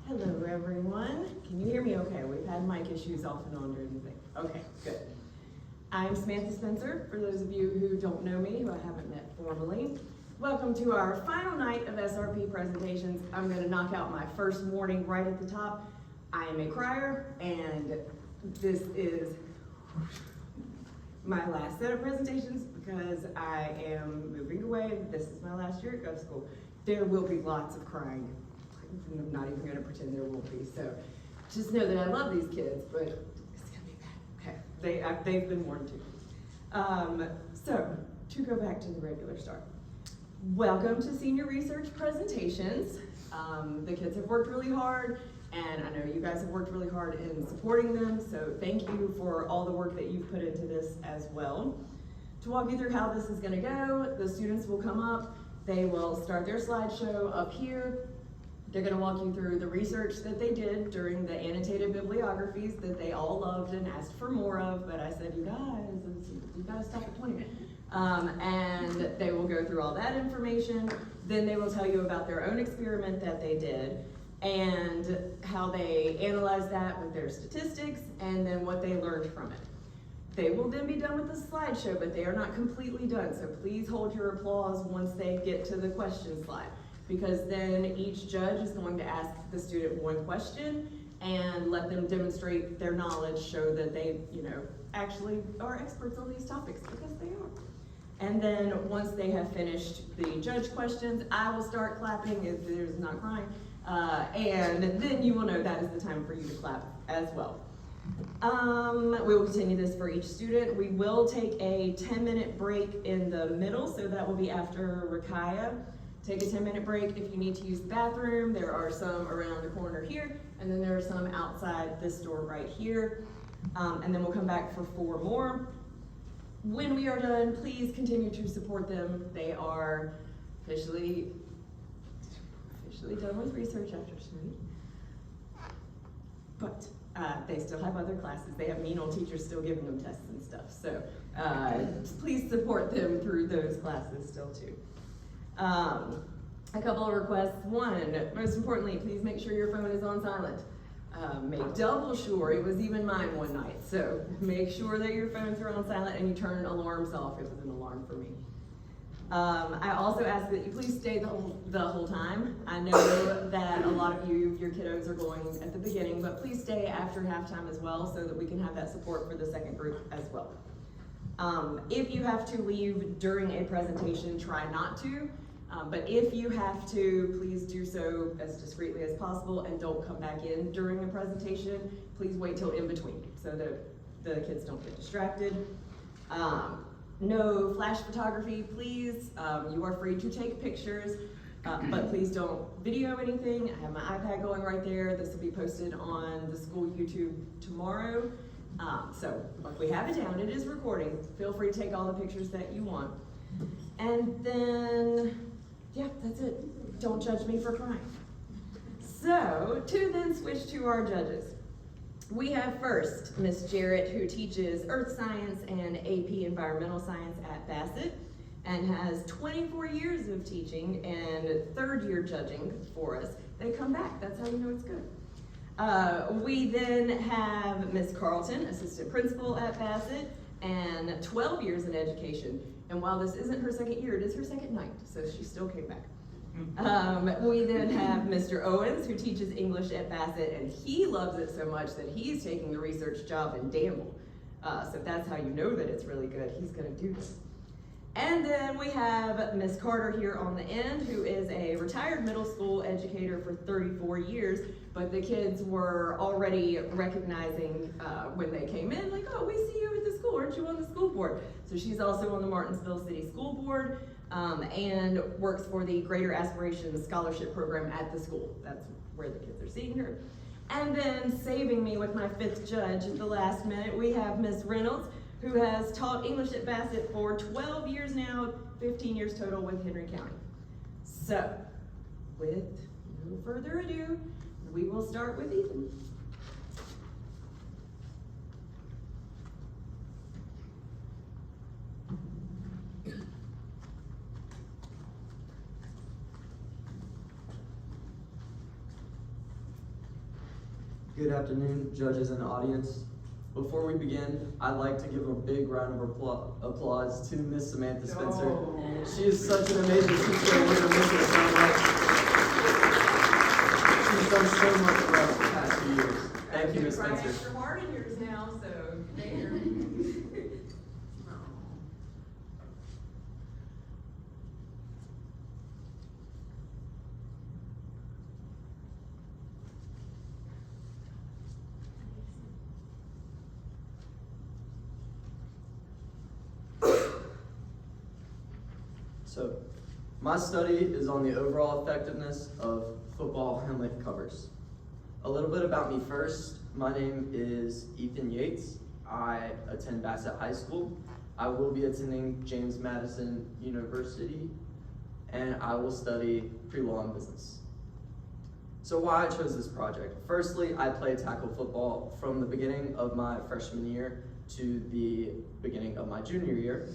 Hello, everyone. Can you hear me okay? We've had mic issues off and on during the thing. Okay, good. I'm Samantha Spencer, for those of you who don't know me, who I haven't met formally. Welcome to our final night of SRP presentations. I'm going to knock out my first warning right at the top. I am a crier, and this is my last set of presentations because I am moving away. This is my last year at Gov School. There will be lots of crying. I'm not even going to pretend there won't be. So just know that I love these kids, but it's going to be bad. Okay, they've been warned too. So to go back to the regular start. Welcome to Senior Research Presentations. The kids have worked really hard, and I know you guys have worked really hard in supporting them, so thank you for all the work that you've put into this as well. To walk you through how this is going to go, the students will come up, they will start their slideshow up here. They're going to walk you through the research that they did during the annotated bibliographies that they all loved and asked for more of, but I said, you guys stop at 20. And they will go through all that information. Then they will tell you about their own experiment that they did and how they analyzed that with their statistics and then what they learned from it. They will then be done with the slideshow, but they are not completely done, so please hold your applause once they get to the question slide, because then each judge is going to ask the student one question and let them demonstrate their knowledge, show that they, actually are experts on these topics, because they are. And then once they have finished the judge questions, I will start clapping if there's not crying, and then you will know that is the time for you to clap as well. We will continue this for each student. We will take a 10-minute break in the middle, so that will be after Rakaya. Take a 10-minute break if you need to use the bathroom. There are some around the corner here, and then there are some outside this door right here. And then we'll come back for 4 more. When we are done, please continue to support them. They are officially done with research after tonight. But they still have other classes. They have mean old teachers still giving them tests and stuff. So please support them through those classes still too. A couple of requests. One, most importantly, please make sure your phone is on silent. Make double sure, it was even mine one night, so make sure that your phones are on silent and you turn alarms off. It was an alarm for me. I also ask that you please stay the whole time. I know that a lot of your kiddos are going at the beginning, but please stay after halftime as well so that we can have that support for the second group as well. If you have to leave during a presentation, try not to. But if you have to, please do so as discreetly as possible and don't come back in during a presentation. Please wait till in between so that the kids don't get distracted. No flash photography, please. You are free to take pictures, but please don't video anything. I have my iPad going right there. This will be posted on the school YouTube tomorrow. So if we have it down, it is recording. Feel free to take all the pictures that you want. And then, yeah, that's it. Don't judge me for crying. So, to then switch to our judges. We have first Miss Jarrett, who teaches Earth Science and AP Environmental Science at Bassett and has 24 years of teaching and 3rd year judging for us. They come back, that's how you know it's good. We then have Miss Carlton, Assistant Principal at Bassett, and 12 years in education. And while this isn't her 2nd year, it is her 2nd night, so she still came back. We then have Mr. Owens, who teaches English at Bassett, and he loves it so much that he's taking the research job in Danville. So that's how you know that it's really good. He's gonna do this. And then we have Miss Carter here on the end, who is a retired middle school educator for 34 years, but the kids were already recognizing when they came in, like, oh, we see you at the school, aren't you on the school board? So she's also on the Martinsville City School Board and works for the Greater Aspirations Scholarship Program at the school. That's where the kids are seeing her. And then saving me with my 5th judge at the last minute, we have Miss Reynolds, who has taught English at Bassett for 12 years now, 15 years total with Henry County. So, with no further ado, we will start with Ethan. Good afternoon, judges and audience. Before we begin, I'd like to give a big round of applause to Miss Samantha Spencer. She is such an amazing teacher, and we're going to miss her so much. She's done so much for us the past few years. Thank you, Miss Spencer. Right after Martin years now, so there. So, my study is on the overall effectiveness of football helmet covers. A little bit about me first. My name is Ethan Yates. I attend Bassett High School. I will be attending James Madison University, and I will study pre-law and business. So why I chose this project? Firstly, I played tackle football from the beginning of my freshman year to the beginning of my junior year.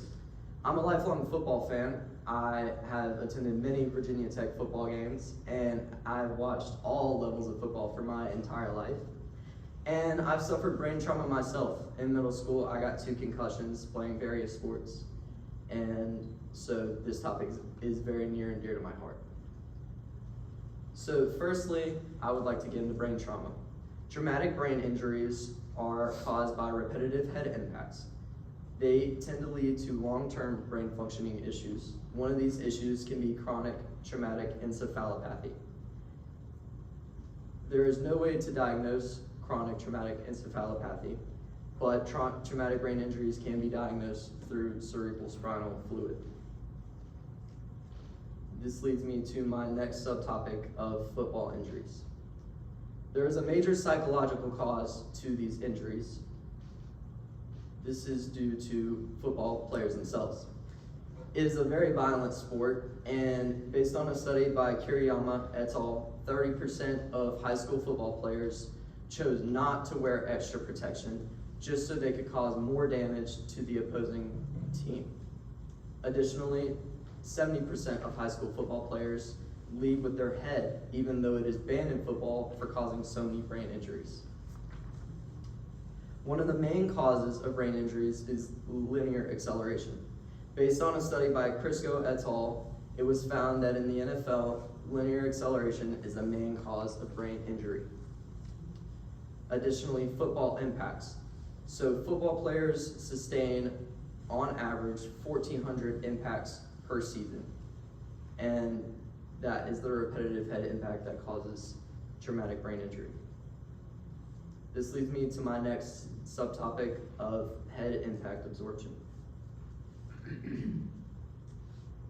I'm a lifelong football fan. I have attended many Virginia Tech football games, and I've watched all levels of football for my entire life. And I've suffered brain trauma myself. In middle school, I got 2 concussions playing various sports. And so this topic is very near and dear to my heart. So firstly, I would like to get into brain trauma. Traumatic brain injuries are caused by repetitive head impacts. They tend to lead to long-term brain functioning issues. One of these issues can be chronic traumatic encephalopathy. There is no way to diagnose chronic traumatic encephalopathy, but traumatic brain injuries can be diagnosed through cerebral spinal fluid. This leads me to my next subtopic of football injuries. There is a major psychological cause to these injuries. This is due to football players themselves. It is a very violent sport, and based on a study by Kiriyama et al., 30% of high school football players chose not to wear extra protection just so they could cause more damage to the opposing team. Additionally, 70% of high school football players leave with their head, even though it is banned in football for causing so many brain injuries. One of the main causes of brain injuries is linear acceleration. Based on a study by Crisco et al., it was found that in the NFL, linear acceleration is the main cause of brain injury. Additionally, football impacts. So football players sustain, on average, 1,400 impacts per season. And that is the repetitive head impact that causes traumatic brain injury. This leads me to my next subtopic of head impact absorption.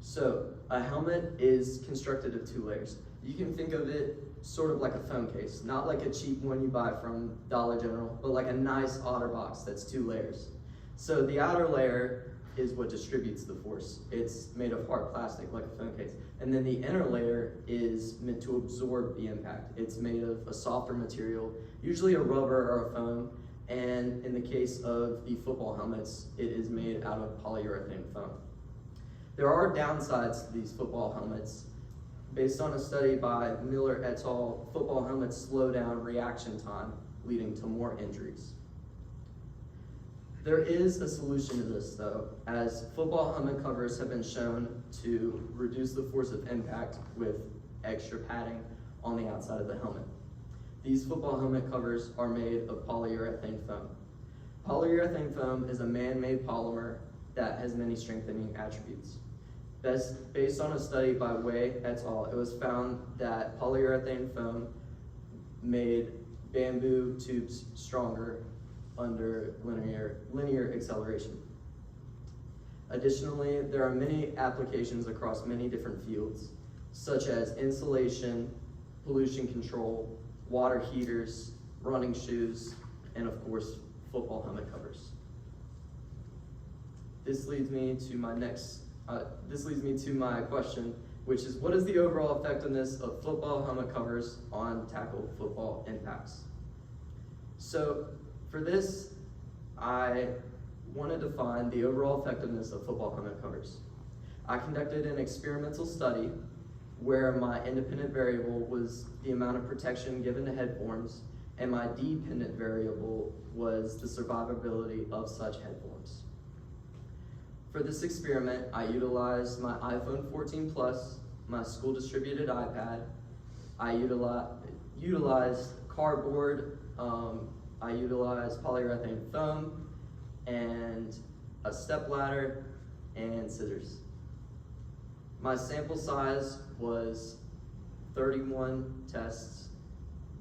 So, a helmet is constructed of 2 layers. You can think of it sort of like a phone case, not like a cheap one you buy from Dollar General, but like a nice OtterBox that's 2 layers. So the outer layer is what distributes the force. It's made of hard plastic, like a phone case. And then the inner layer is meant to absorb the impact. It's made of a softer material, usually a rubber or a foam, and in the case of the football helmets, it is made out of polyurethane foam. There are downsides to these football helmets. Based on a study by Miller et al., football helmets slow down reaction time, leading to more injuries. There is a solution to this though, as football helmet covers have been shown to reduce the force of impact with extra padding on the outside of the helmet. These football helmet covers are made of polyurethane foam. Polyurethane foam is a man-made polymer that has many strengthening attributes. Based on a study by Wei et al., it was found that polyurethane foam made bamboo tubes stronger under linear acceleration. Additionally, there are many applications across many different fields, such as insulation, pollution control, water heaters, running shoes, and of course, football helmet covers. This leads me to my question, which is, what is the overall effectiveness of football helmet covers on tackle football impacts? So for this, I want to define the overall effectiveness of football helmet covers. I conducted an experimental study where my independent variable was the amount of protection given to head forms, and my dependent variable was the survivability of such head forms. For this experiment, I utilized my iPhone 14 Plus, my school distributed iPad, I utilized cardboard, I utilized polyurethane foam, and a step ladder, and scissors. My sample size was 31 tests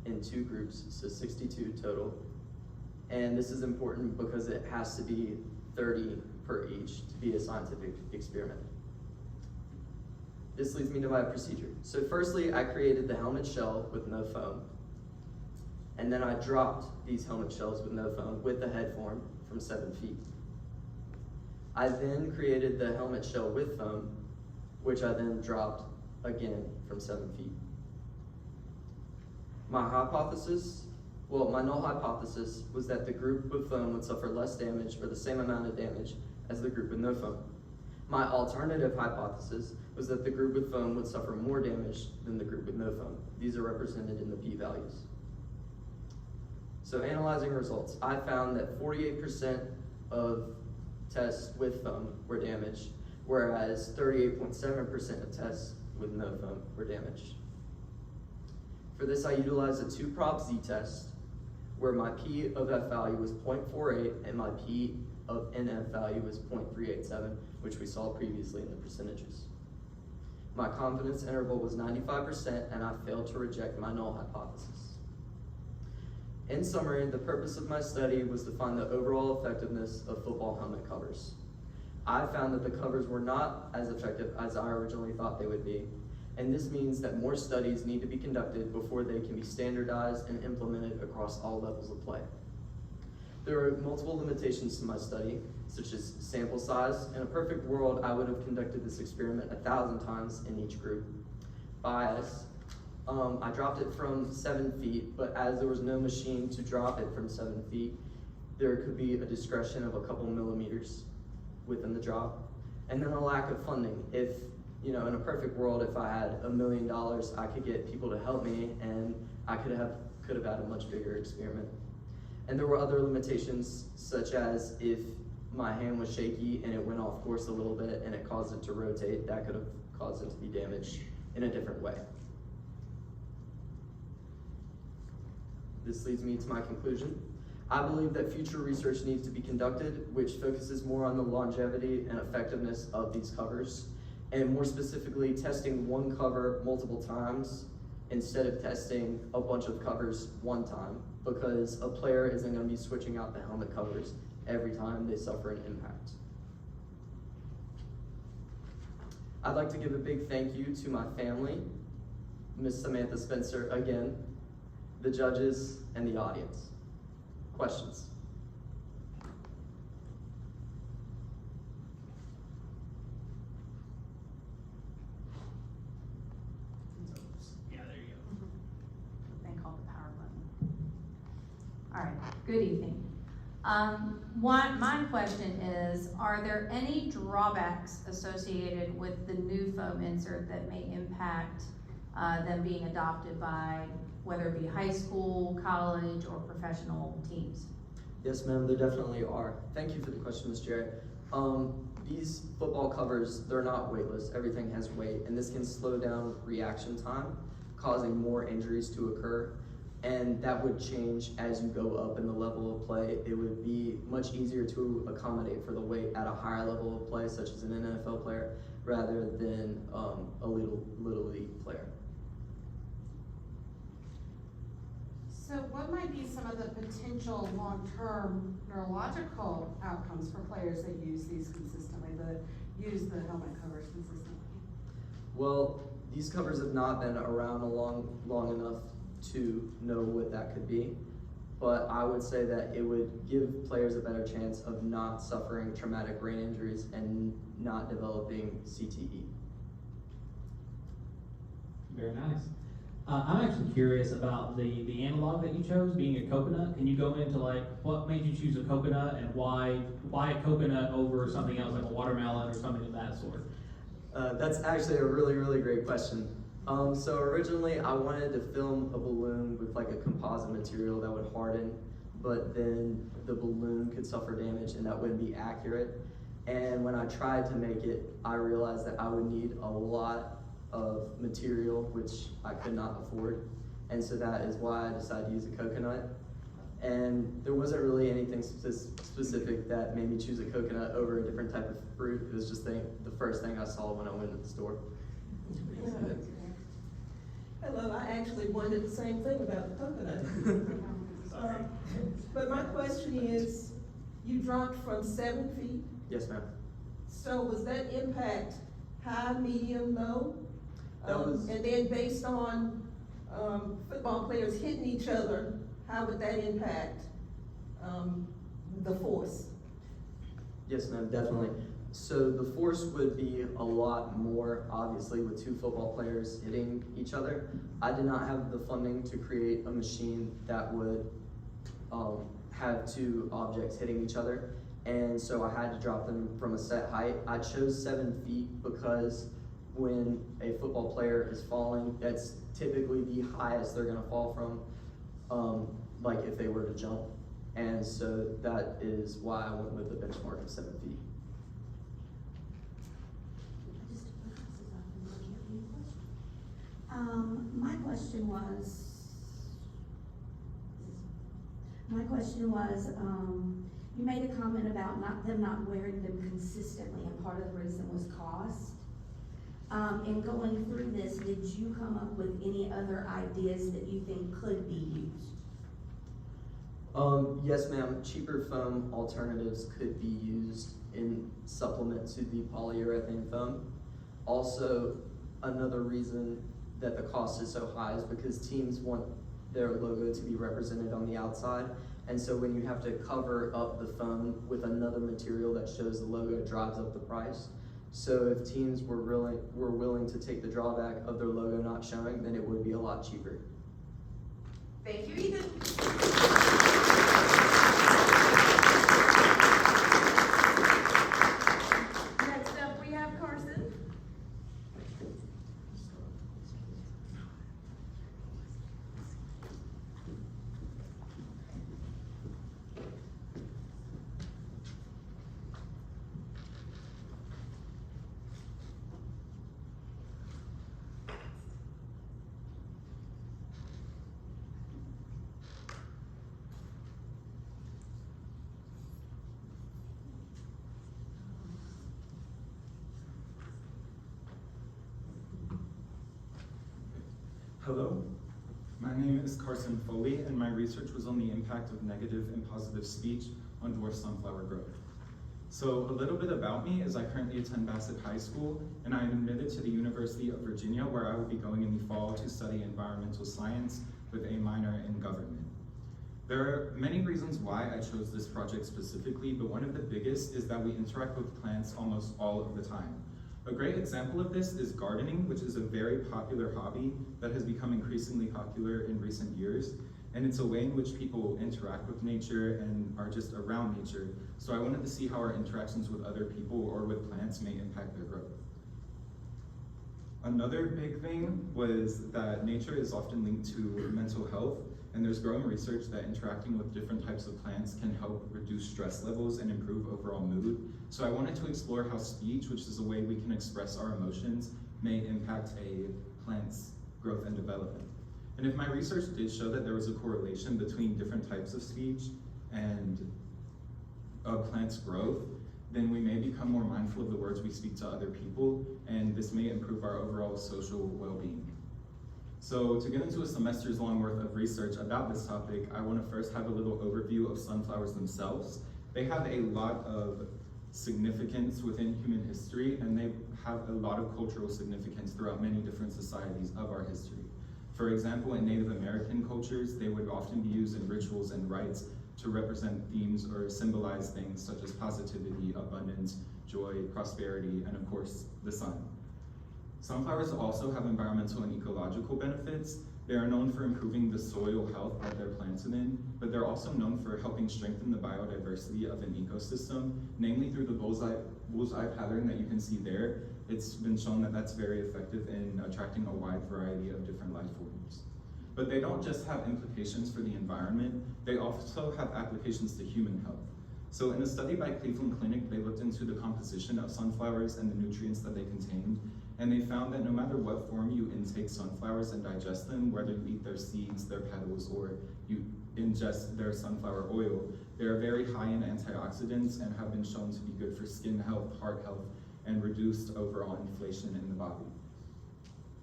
in 2 groups, so 62 total. And this is important because it has to be 30 per each to be a scientific experiment. This leads me to my procedure. So firstly, I created the helmet shell with no foam. And then I dropped these helmet shells with no foam with the head form from 7 feet. I then created the helmet shell with foam, which I then dropped again from 7 feet. My null hypothesis was that the group with foam would suffer less damage or the same amount of damage as the group with no foam. My alternative hypothesis was that the group with foam would suffer more damage than the group with no foam. These are represented in the p-values. So analyzing results, I found that 48% of tests with foam were damaged, whereas 38.7% of tests with no foam were damaged. For this, I utilized a 2-prop z-test, where my p of f value was 0.48 and my p of nf value was 0.387, which we saw previously in the percentages. My confidence interval was 95%, and I failed to reject my null hypothesis. In summary, the purpose of my study was to find the overall effectiveness of football helmet covers. I found that the covers were not as effective as I originally thought they would be, and this means that more studies need to be conducted before they can be standardized and implemented across all levels of play. There are multiple limitations to my study, such as sample size. In a perfect world, I would have conducted this experiment 1,000 times in each group. Bias, I dropped it from 7 feet, but as there was no machine to drop it from 7 feet, there could be a discretion of a couple millimeters within the drop. And then a lack of funding. If, in a perfect world, if I had $1 million, I could get people to help me, and I could have had a much bigger experiment. And there were other limitations, such as if my hand was shaky and it went off course a little bit and it caused it to rotate, that could have caused it to be damaged in a different way. This leads me to my conclusion. I believe that future research needs to be conducted, which focuses more on the longevity and effectiveness of these covers, and more specifically, testing one cover multiple times instead of testing a bunch of covers one time, because a player isn't going to be switching out the helmet covers every time they suffer an impact. I'd like to give a big thank you to my family, Miss Samantha Spencer again, the judges, and the audience. Questions? Yeah, there you go. Thing called the power button. All right, good evening. My question is, are there any drawbacks associated with the new foam insert that may impact them being adopted by whether it be high school, college, or professional teams? Yes, ma'am, there definitely are. Thank you for the question, Ms. Jarrett. These football covers, they're not weightless. Everything has weight, and this can slow down reaction time, causing more injuries to occur. And that would change as you go up in the level of play. It would be much easier to accommodate for the weight at a higher level of play, such as an NFL player, rather than a little league player. So what might be some of the potential long-term neurological outcomes for players that use these consistently, that use the helmet covers consistently? Well, these covers have not been around long enough to know what that could be, but I would say that it would give players a better chance of not suffering traumatic brain injuries and not developing CTE. Very nice. I'm actually curious about the analog that you chose, being a coconut. Can you go into like what made you choose a coconut and why a coconut over something else like a watermelon or something of that sort? That's actually a really great question. So originally I wanted to film a balloon with like a composite material that would harden, but then the balloon could suffer damage and that wouldn't be accurate. And when I tried to make it, I realized that I would need a lot of material, which I could not afford. And so that is why I decided to use a coconut. And there wasn't really anything specific that made me choose a coconut over a different type of fruit. It was just the first thing I saw when I went to the store. Hello, I actually wondered the same thing about the coconut. But my question is, you dropped from 7 feet, Yes, ma'am. so was that impact high, medium, low? That was- And then based on football players hitting each other, how would that impact the force? Yes, ma'am, definitely. So the force would be a lot more, obviously, with 2 football players hitting each other. I did not have the funding to create a machine that would have 2 objects hitting each other. And so I had to drop them from a set height. I chose 7 feet because when a football player is falling, that's typically the highest they're gonna fall from, like if they were to jump. And so that is why I went with the benchmark of 7 feet. My question was, you made a comment about them not wearing them consistently, and part of the reason was cost. In going through this, did you come up with any other ideas that you think could be used? Yes, ma'am. Cheaper foam alternatives could be used in supplement to the polyurethane foam. Also, another reason that the cost is so high is because teams want their logo to be represented on the outside. And so when you have to cover up the foam with another material that shows the logo, it drives up the price. So if teams were willing to take the drawback of their logo not showing, then it would be a lot cheaper. Thank you, Ethan. Next up, we have Carson. Hello, my name is Carson Foley, and my research was on the impact of negative and positive speech on dwarf sunflower growth. So a little bit about me is I currently attend Bassett High School, and I am admitted to the University of Virginia, where I will be going in the fall to study environmental science with a minor in government. There are many reasons why I chose this project specifically, but one of the biggest is that we interact with plants almost all of the time. A great example of this is gardening, which is a very popular hobby that has become increasingly popular in recent years. And it's a way in which people interact with nature and are just around nature. So I wanted to see how our interactions with other people or with plants may impact their growth. Another big thing was that nature is often linked to mental health, and there's growing research that interacting with different types of plants can help reduce stress levels and improve overall mood. So I wanted to explore how speech, which is a way we can express our emotions, may impact a plant's growth and development. And if my research did show that there was a correlation between different types of speech and a plant's growth, then we may become more mindful of the words we speak to other people, and this may improve our overall social well-being. So to get into a semester's long worth of research about this topic, I want to first have a little overview of sunflowers themselves. They have a lot of significance within human history, and they have a lot of cultural significance throughout many different societies of our history. For example, in Native American cultures, they would often be used in rituals and rites to represent themes or symbolize things such as positivity, abundance, joy, prosperity, and of course, the sun. Sunflowers also have environmental and ecological benefits. They are known for improving the soil health that they're planted in, but they're also known for helping strengthen the biodiversity of an ecosystem, namely through the bullseye pattern that you can see there. it's been shown that that's very effective in attracting a wide variety of different life forms. But they don't just have implications for the environment, they also have applications to human health. So in a study by Cleveland Clinic, they looked into the composition of sunflowers and the nutrients that they contained, and they found that no matter what form you intake sunflowers and digest them, whether you eat their seeds, their petals, or you ingest their sunflower oil, they are very high in antioxidants and have been shown to be good for skin health, heart health, and reduced overall inflammation in the body.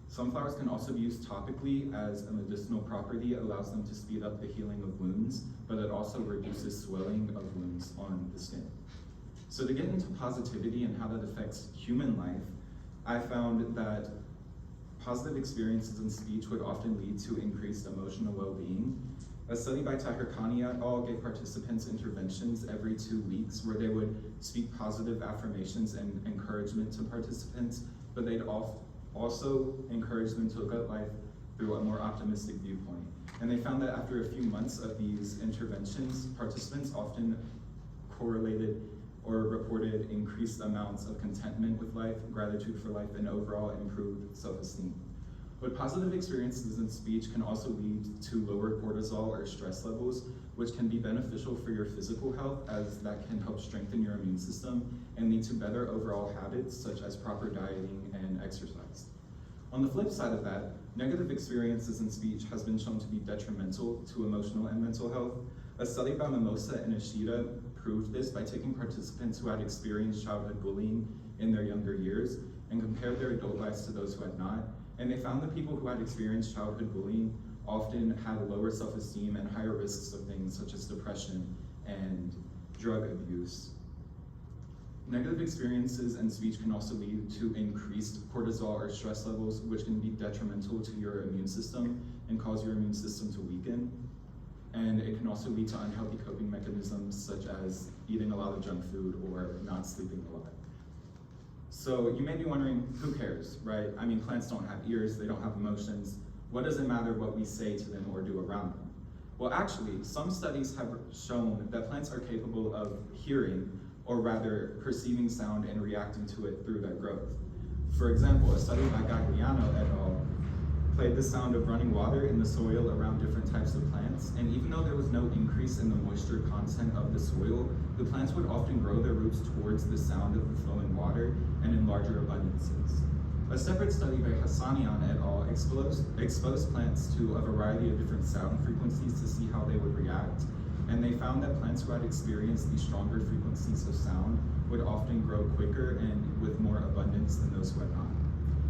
Sunflowers can also be used topically as a medicinal property. It allows them to speed up the healing of wounds, but it also reduces swelling of wounds on the skin. So to get into positivity and how that affects human life, I found that positive experiences in speech would often lead to increased emotional well-being. A study by Tahirkani et al. Gave participants interventions every 2 weeks where they would speak positive affirmations and encouragement to participants, but they'd also encourage them to look at life through a more optimistic viewpoint. And they found that after a few months of these interventions, participants often correlated or reported increased amounts of contentment with life, gratitude for life, and overall improved self-esteem. But positive experiences in speech can also lead to lower cortisol or stress levels, which can be beneficial for your physical health, as that can help strengthen your immune system and lead to better overall habits such as proper dieting and exercise. On the flip side of that, negative experiences in speech has been shown to be detrimental to emotional and mental health. A study by Mimosa and Ishida proved this by taking participants who had experienced childhood bullying in their younger years and compared their adult lives to those who had not. And they found that people who had experienced childhood bullying often had lower self-esteem and higher risks of things such as depression and drug abuse. Negative experiences in speech can also lead to increased cortisol or stress levels, which can be detrimental to your immune system and cause your immune system to weaken. And it can also lead to unhealthy coping mechanisms such as eating a lot of junk food or not sleeping a lot. So you may be wondering, who cares, right? I mean, plants don't have ears, they don't have emotions. What does it matter what we say to them or do around them? Well, actually, some studies have shown that plants are capable of hearing, or rather perceiving sound and reacting to it through their growth. For example, a study by Gagliano et al. Played the sound of running water in the soil around different types of plants, and even though there was no increase in the moisture content of the soil, the plants would often grow their roots towards the sound of the flowing water and in larger abundances. A separate study by Hassanian et al. Exposed plants to a variety of different sound frequencies to see how they would react, and they found that plants who had experienced these stronger frequencies of sound would often grow quicker and with more abundance than those who had not.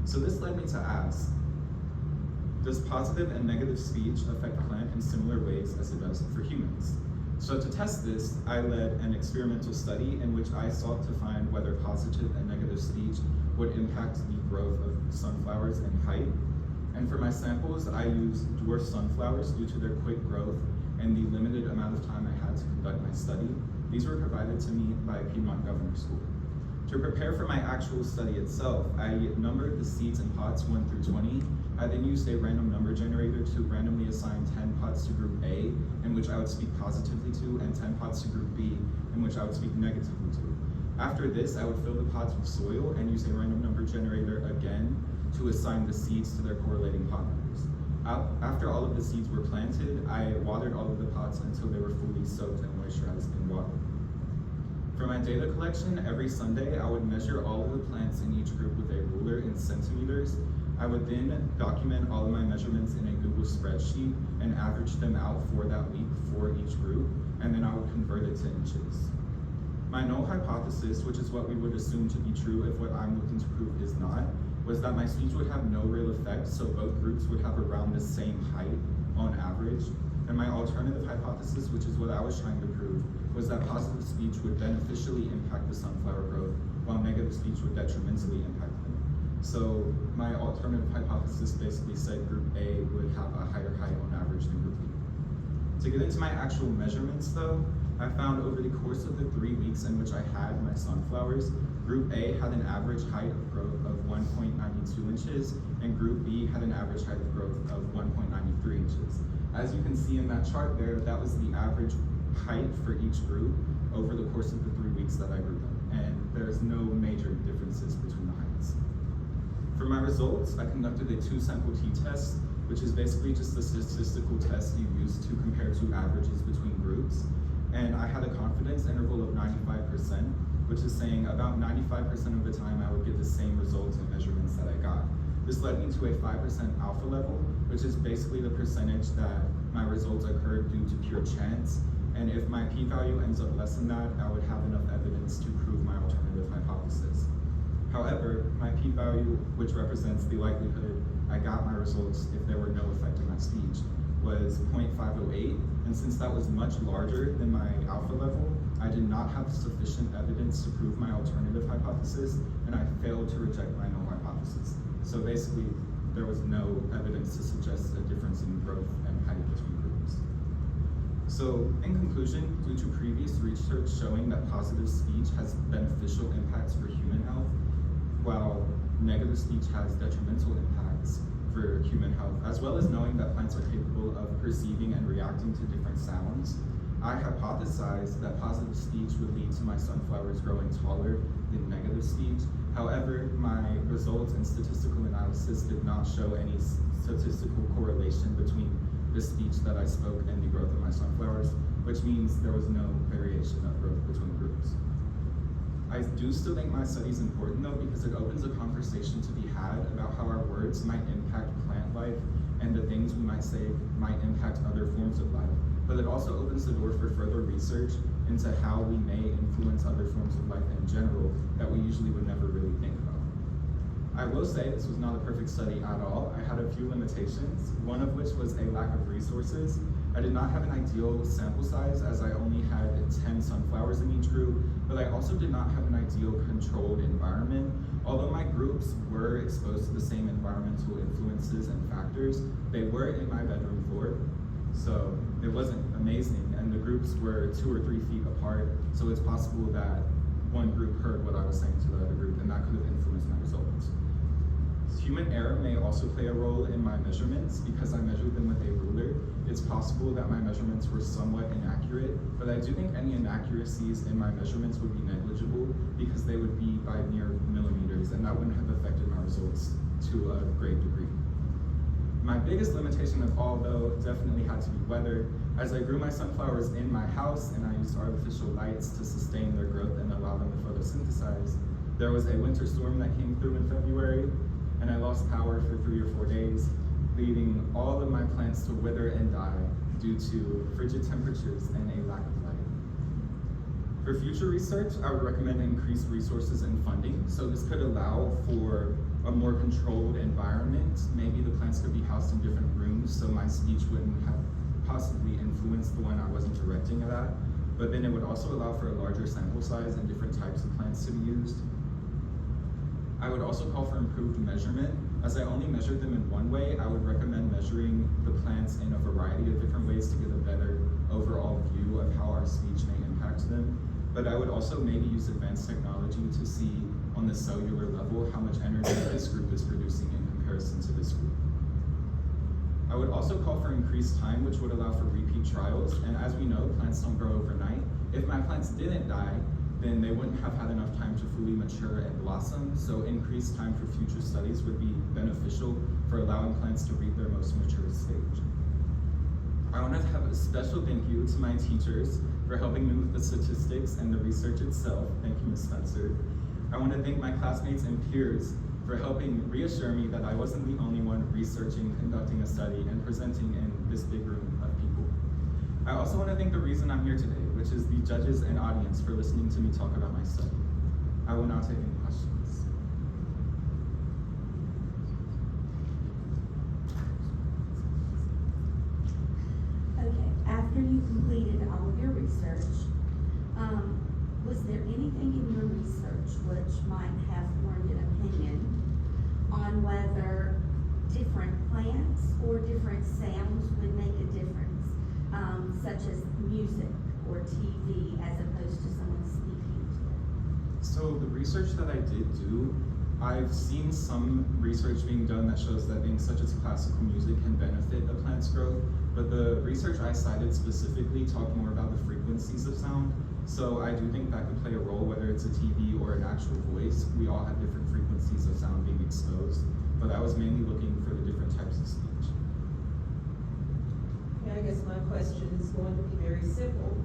So this led me to ask, does positive and negative speech affect plant in similar ways as it does for humans? So to test this, I led an experimental study in which I sought to find whether positive and negative speech would impact the growth of sunflowers and height. And for my samples, I used dwarf sunflowers due to their quick growth and the limited amount of time I had to conduct my study. These were provided to me by Piedmont Governor School. To prepare for my actual study itself, I numbered the seeds in pots 1 through 20. I then used a random number generator to randomly assign 10 pots to group A, in which I would speak positively to, and 10 pots to group B, in which I would speak negatively to. After this, I would fill the pots with soil and use a random number generator again to assign the seeds to their correlating pot numbers. After all of the seeds were planted, I watered all of the pots until they were fully soaked and moisturized in water. For my data collection, every Sunday, I would measure all of the plants in each group with a ruler in centimeters. I would then document all of my measurements in a Google spreadsheet and average them out for that week for each group, and then I would convert it to inches. My null hypothesis, which is what we would assume to be true if what I'm looking to prove is not, was that my speech would have no real effect, so both groups would have around the same height on average. And my alternative hypothesis, which is what I was trying to prove, was that positive speech would beneficially impact the sunflower growth, while negative speech would detrimentally impact them. So my alternative hypothesis basically said group A would have a higher height on average than group B. To get into my actual measurements though, I found over the course of the 3 weeks in which I had my sunflowers, group A had an average height of growth of 1.92 inches, and group B had an average height of growth of 1.93 inches. As you can see in that chart there, that was the average height for each group over the course of the 3 weeks that I grew them, and there's no major differences between the heights. plants. For my results, I conducted a 2-sample t-test, which is basically just the statistical test you use to compare two averages between groups. And I had a confidence interval of 95%, which is saying about 95% of the time I would get the same results and measurements that I got. This led me to a 5% alpha level, which is basically the percentage that my results occurred due to pure chance. And if my p-value ends up less than that, I would have enough evidence to prove my alternative hypothesis. However, my p-value, which represents the likelihood I got my results if there were no effect in my speech, was 0.508, and since that was much larger than my alpha level, I did not have sufficient evidence to prove my alternative hypothesis, and I failed to reject my null hypothesis. So basically, there was no evidence to suggest a difference in growth and height between groups. So in conclusion, due to previous research showing that positive speech has beneficial impacts for human health, while negative speech has detrimental impacts for human health, as well as knowing that plants are capable of perceiving and reacting to different sounds, I hypothesized that positive speech would lead to my sunflowers growing taller than negative speech. However, my results and statistical analysis did not show any statistical correlation between the speech that I spoke and the growth of my sunflowers, which means there was no variation of growth between groups. I do still think my study is important though, because it opens a conversation to be had about how our words might impact plant life and the things we might say might impact other forms of life. But it also opens the door for further research into how we may influence other forms of life in general that we usually would never really think about. I will say this was not a perfect study at all. I had a few limitations, one of which was a lack of resources. I did not have an ideal sample size as I only had 10 sunflowers in each group, but I also did not have an ideal controlled environment. Although my groups were exposed to the same environmental influences and factors, they were in my bedroom floor, so it wasn't amazing, and the groups were 2 or 3 feet apart, so it's possible that one group heard what I was saying to the other group, and that could have influenced my results. Human error may also play a role in my measurements because I measured them with a ruler. It's possible that my measurements were somewhat inaccurate, but I do think any inaccuracies in my measurements would be negligible because they would be by mere millimeters, and that wouldn't have affected my results to a great degree. My biggest limitation of all, though, definitely had to be weather. As I grew my sunflowers in my house and I used artificial lights to sustain their growth and allow them to photosynthesize, there was a winter storm that came through in February, and I lost power for 3 or 4 days, leaving all of my plants to wither and die due to frigid temperatures and a lack of light. For future research, I would recommend increased resources and funding, so this could allow for a more controlled environment. Maybe the plants could be housed in different rooms so my speech wouldn't have possibly influenced the one I wasn't directing it at, but then it would also allow for a larger sample size and different types of plants to be used. I would also call for improved measurement. As I only measured them in one way, I would recommend measuring the plants in a variety of different ways to get a better overall view of how our speech may impact them. But I would also maybe use advanced technology to see on the cellular level how much energy this group is producing in comparison to this group. I would also call for increased time, which would allow for repeat trials. And as we know, plants don't grow overnight. If my plants didn't die, then they wouldn't have had enough time to fully mature and blossom. So increased time for future studies would be beneficial for allowing plants to reach their most mature stage. I want to have a special thank you to my teachers for helping me with the statistics and the research itself. Thank you, Ms. Spencer. I want to thank my classmates and peers for helping reassure me that I wasn't the only one researching, conducting a study, and presenting in this big room of people. I also want to thank the reason I'm here today, which is the judges and audience for listening to me talk about my study. I will now take any questions. Okay, after you completed all of your research, was there anything in your research which might have formed an opinion on whether different plants or different sounds would make a difference, such as music or TV, as opposed to someone speaking to it? So the research that I did do I've seen some research being done that shows that things such as classical music can benefit a plant's growth, but the research I cited specifically talked more about the frequencies of sound. So I do think that could play a role, whether it's a TV or an actual voice. We all have different frequencies of sound being exposed, but I was mainly looking for the different types of speech. Yeah, I guess my question is going to be very simple.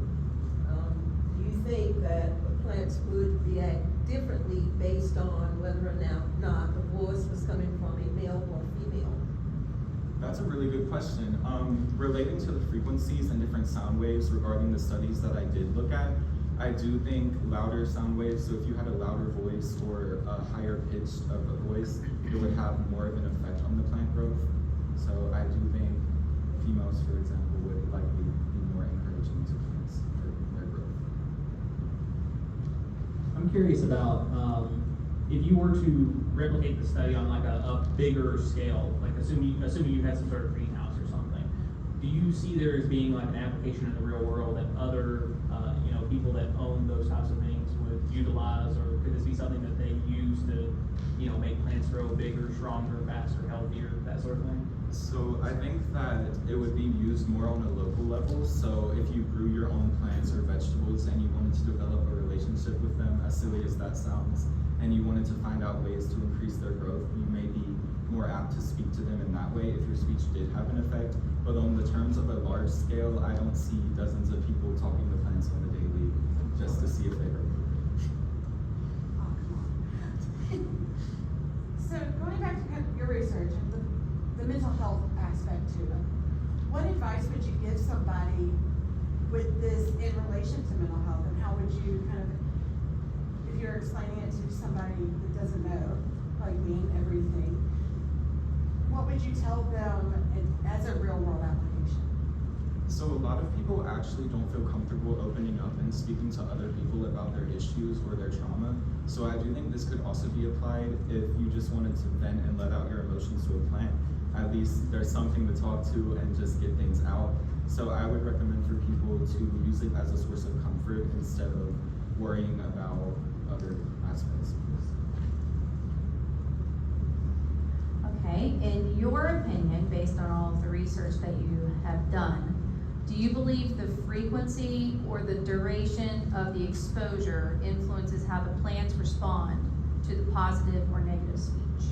Do you think that plants would react differently based on whether or not the voice was coming from a male or female? That's a really good question. Relating to the frequencies and different sound waves regarding the studies that I did look at, I do think louder sound waves, so if you had a louder voice or a higher pitch of a voice, it would have more of an effect on the plant growth. So I do think females, for example, would likely be more encouraging to plants for their growth. I'm curious about, if you were to replicate the study on like a bigger scale, like assuming you had some sort of greenhouse or something, do you see there as being like an application in the real world that other, people that own those types of things would utilize, or could this be something that they use to, make plants grow bigger, stronger, faster, healthier, that sort of thing? So I think that it would be used more on a local level. So if you grew your own plants or vegetables and you wanted to develop a relationship with them, as silly as that sounds, and you wanted to find out ways to increase their growth, you may be more apt to speak to them in that way if your speech did have an effect. But on the terms of a large scale, I don't see dozens of people talking to plants on the daily just to see if they grow. Oh, come on. So going back to kind of your research and the mental health aspect to it, what advice would you give somebody with this in relation to mental health, and how would you kind of, if you're explaining it to somebody that doesn't know, like me, everything, what would you tell them as a real world application? So a lot of people actually don't feel comfortable opening up and speaking to other people about their issues or their trauma. So I do think this could also be applied if you just wanted to vent and let out your emotions to a plant. At least there's something to talk to and just get things out. So I would recommend for people to use it as a source of comfort instead of worrying about other aspects of this. Okay, in your opinion, based on all of the research that you have done, do you believe the frequency or the duration of the exposure influences how the plants respond to the positive or negative speech?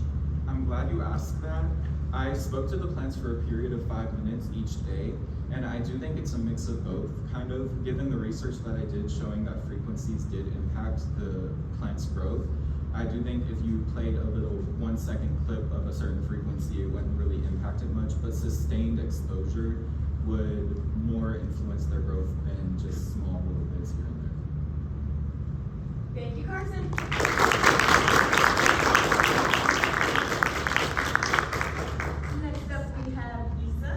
I'm glad you asked that. I spoke to the plants for a period of 5 minutes each day, and I do think it's a mix of both, kind of, given the research that I did showing that frequencies did impact the plant's growth. I do think if you played a little 1 second clip of a certain frequency, it wouldn't really impact it much, but sustained exposure would more influence their growth than just small little bits here and there. Thank you, Carson. Next up, we have Issa.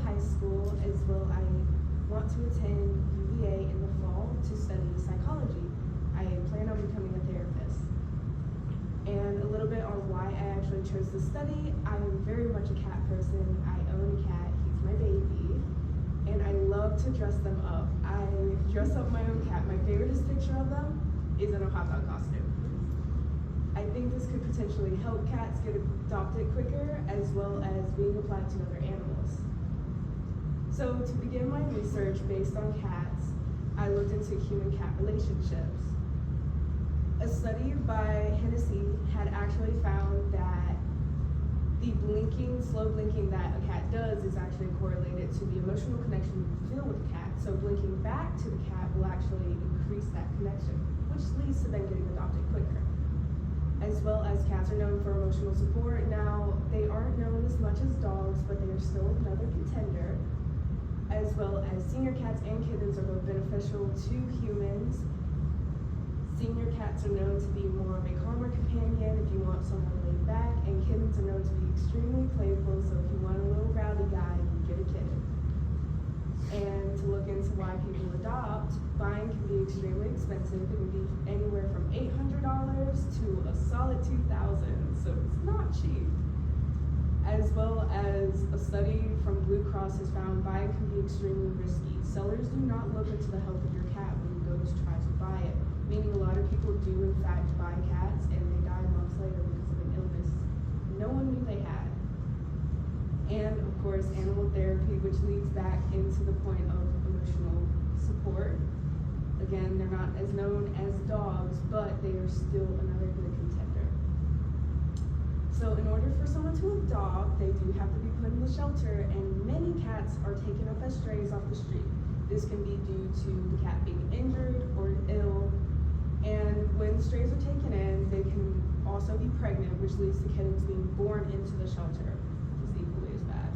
High school, as well I want to attend UVA in the fall to study psychology. I plan on becoming a therapist. And a little bit on why I actually chose to study. I'm very much a cat person. I own a cat, he's my baby, and I love to dress them up. I dress up my own cat. My favoriteest picture of them is in a hot dog costume. I think this could potentially help cats get adopted quicker, as well as being applied to other animals. So to begin my research based on cats, I looked into human-cat relationships. A study by Hennessy had actually found that the blink slow blinking that a cat does is actually correlated to the emotional connection you feel with the cat. So blinking back to the cat will actually increase that connection, which leads to them getting adopted quicker. As well as cats are known for emotional support. Now, they aren't known as much as dogs, but they are still another contender. As well as senior cats and kittens are both beneficial to humans. Senior cats are known to be more of a calmer companion if you want someone laid back, and kittens are known to be extremely playful, so if you want a little rowdy guy, you get a kitten. And to look into why people adopt, buying can be extremely expensive. It can be anywhere from $800 to a solid $2,000, so it's not cheap. As well as a study from Blue Cross has found buying can be extremely risky. Sellers do not look into the health of your cat when you go to try to buy it, meaning a lot of people do in fact buy cats and they die months later because of an illness no one knew they had. And of course, animal therapy, which leads back into the point of emotional support. Again, they're not as known as dogs, but they are still another good contender. So in order for someone to adopt, they do have to be put in the shelter, and many cats are taken up as strays off the street. This can be due to the cat being injured or ill, and when strays are taken in, they can also be pregnant, which leads to kittens being born into the shelter, which is equally as bad.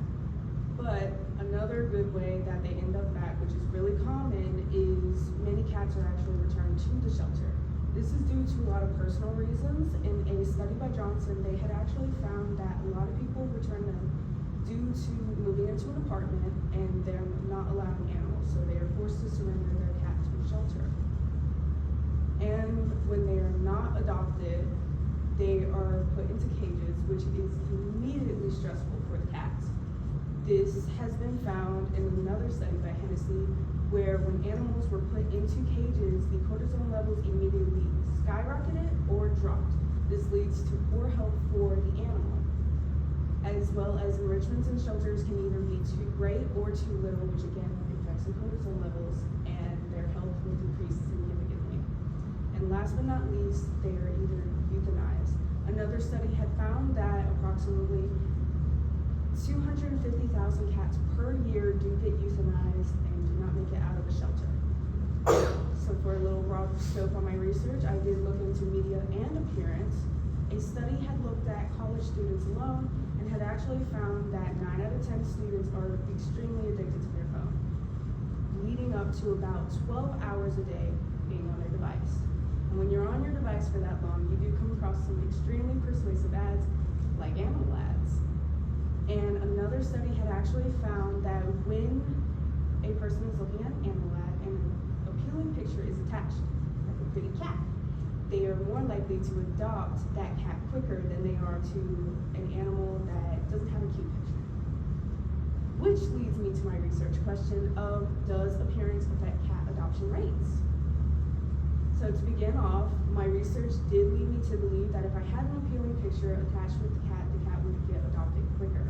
But another good way that they end up back, which is really common, is many cats are actually returned to the shelter. This is due to a lot of personal reasons. In a study by Johnson, they had actually found that a lot of people return them due to moving into an apartment and they're not allowing animals, so they are forced to surrender their cat to a shelter. And when they are not adopted, they are put into cages, which is immediately stressful for the cats. This has been found in another study by Hennessy, where when animals were put into cages, the cortisol levels immediately skyrocketed or dropped. This leads to poor health for the animal. As well as enrichments in shelters can either be too great or too little, which again affects the cortisol levels, and their health will decrease significantly. And last but not least, they are either euthanized. Another study had found that approximately 250,000 cats per year do get euthanized and do not make it out of a shelter. So for a little broad scope on my research, I did look into media and appearance. A study had looked at college students alone and had actually found that 9 out of 10 students are extremely addicted to their phone, leading up to about 12 hours a day being on their device. And when you're on your device for that long, you do come across some extremely persuasive ads like animal ads. And another study had actually found that when a person is looking at an animal ad and an appealing picture is attached, like a pretty cat, they are more likely to adopt that cat quicker than they are to an animal that doesn't have a cute picture. Which leads me to my research question of, does appearance affect cat adoption rates? So to begin off, my research did lead me to believe that if I had an appealing picture attached with the cat would get adopted quicker.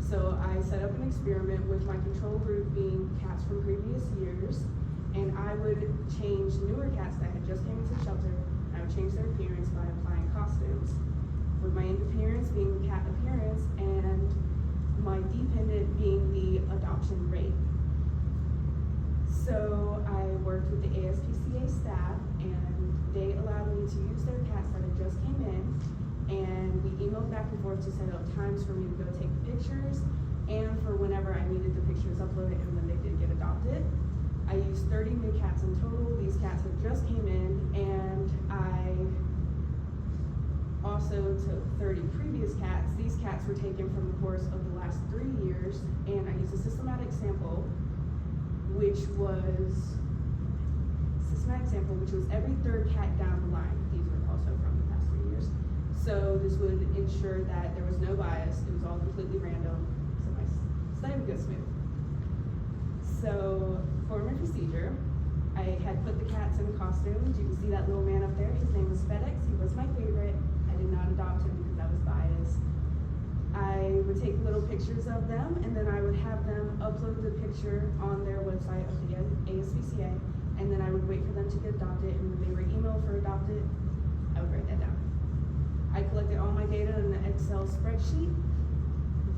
So I set up an experiment with my control group being cats from previous years, and I would change newer cats that had just came into the shelter, and I would change their appearance by applying costumes, with my end appearance being the cat appearance and my dependent being the adoption rate. So I worked with the ASPCA staff, and they allowed me to use their cats that had just came in, and we emailed back and forth to set up times for me to go take the pictures, and for whenever I needed the pictures uploaded and when they did get adopted. I used 30 new cats in total. These cats had just came in, and I also took 30 previous cats. These cats were taken from the course of the last 3 years, and I used a systematic sample, which was every third cat down the line. These were also from the past 3 years. So this would ensure that there was no bias. It was all completely random, so my study would go smooth. So for my procedure, I had put the cats in costumes. You can see that little man up there. His name was FedEx. He was my favorite. I did not adopt him because I was biased. I would take little pictures of them, and then I would have them upload the picture on their website of the ASPCA, and then I would wait for them to get adopted, and when they were emailed for adopted, I would write that down. I collected all my data in an Excel spreadsheet,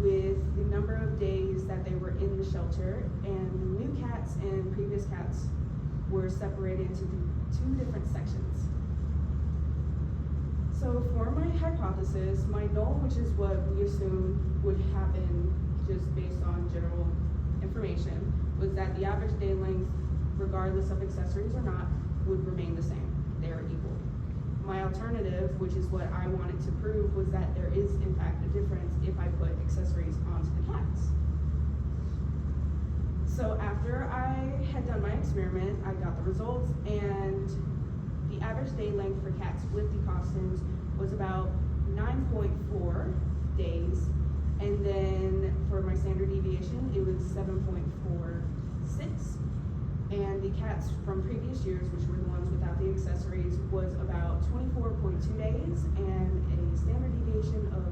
with the number of days that they were in the shelter, and the new cats and previous cats were separated into two different sections. So for my hypothesis, my null, which is what we assumed would happen just based on general information, was that the average day length, regardless of accessories or not, would remain the same. They are equal. My alternative, which is what I wanted to prove, was that there is in fact a difference if I put accessories onto the cats. So after I had done my experiment, I got the results, and the average day length for cats with the costumes was about 9.4 days, and then for my standard deviation, it was 7.46. And the cats from previous years, which were the ones without the accessories, was about 24.2 days and a standard deviation of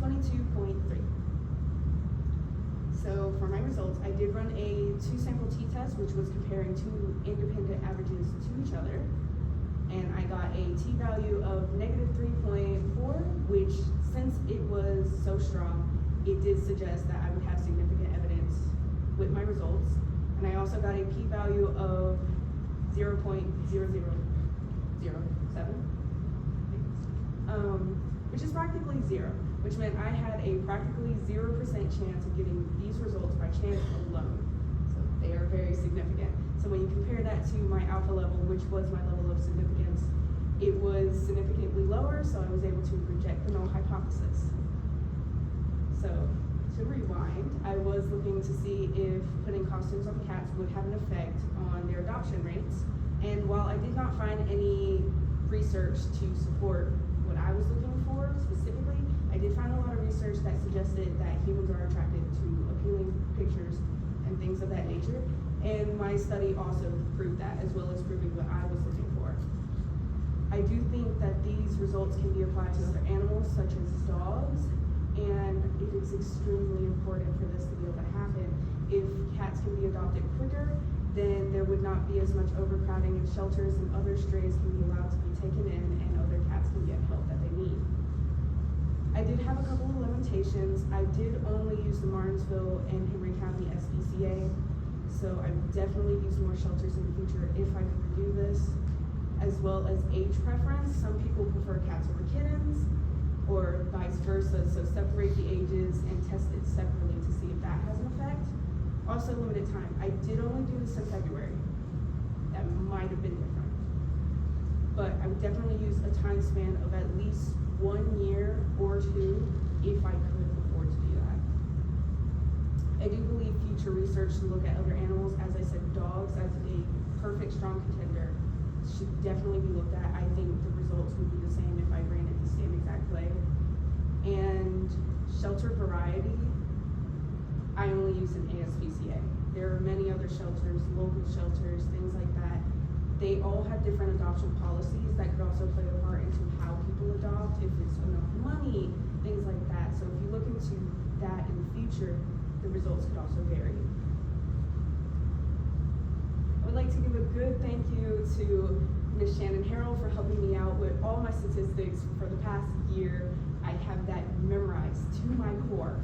22.3. So for my results, I did run a 2-sample t-test, which was comparing two independent averages to each other. And I got a t-value of -3.4, which, since it was so strong, it did suggest that I would have significant evidence with my results. And I also got a p-value of 0.0007, which is practically zero, which meant I had a practically 0% chance of getting these results by chance alone. So they are very significant. So when you compare that to my alpha level, which was my level of significance, it was significantly lower, so I was able to reject the null hypothesis. So to rewind, I was looking to see if putting costumes on the cats would have an effect on their adoption rates. And while I did not find any research to support what I was looking for specifically, I did find a lot of research that suggested that humans are attracted to appealing pictures and things of that nature. And my study also proved that, as well as proving what I was looking for. I do think that these results can be applied to other animals, such as dogs, and it is extremely important for this to be able to happen. If cats can be adopted quicker, then there would not be as much overcrowding in shelters, and other strays can be allowed to be taken in, and other cats can get help that they need. I did have a couple of limitations. I did only use the Martinsville and Henry County SPCA, so I would definitely use more shelters in the future if I could redo this, as well as age preference. Some people prefer cats over kittens, or vice versa, so separate the ages and test it separately to see if that has an effect. Also limited time. I did only do this in February. That might have been different. But I would definitely use a time span of at least 1 year or 2 if I could afford to do that. I do believe future research to look at other animals, as I said, dogs as a perfect strong contender, should definitely be looked at. I think the results would be the same if I ran it the same exact way. And shelter variety, I only use an ASPCA. There are many other shelters, local shelters, things like that. They all have different adoption policies that could also play a part into how people adopt, if it's enough money, things like that. So if you look into that in the future, the results could also vary. I would like to give a good thank you to Ms. Shannon Harrell for helping me out with all my statistics for the past year. I have that memorized to my core.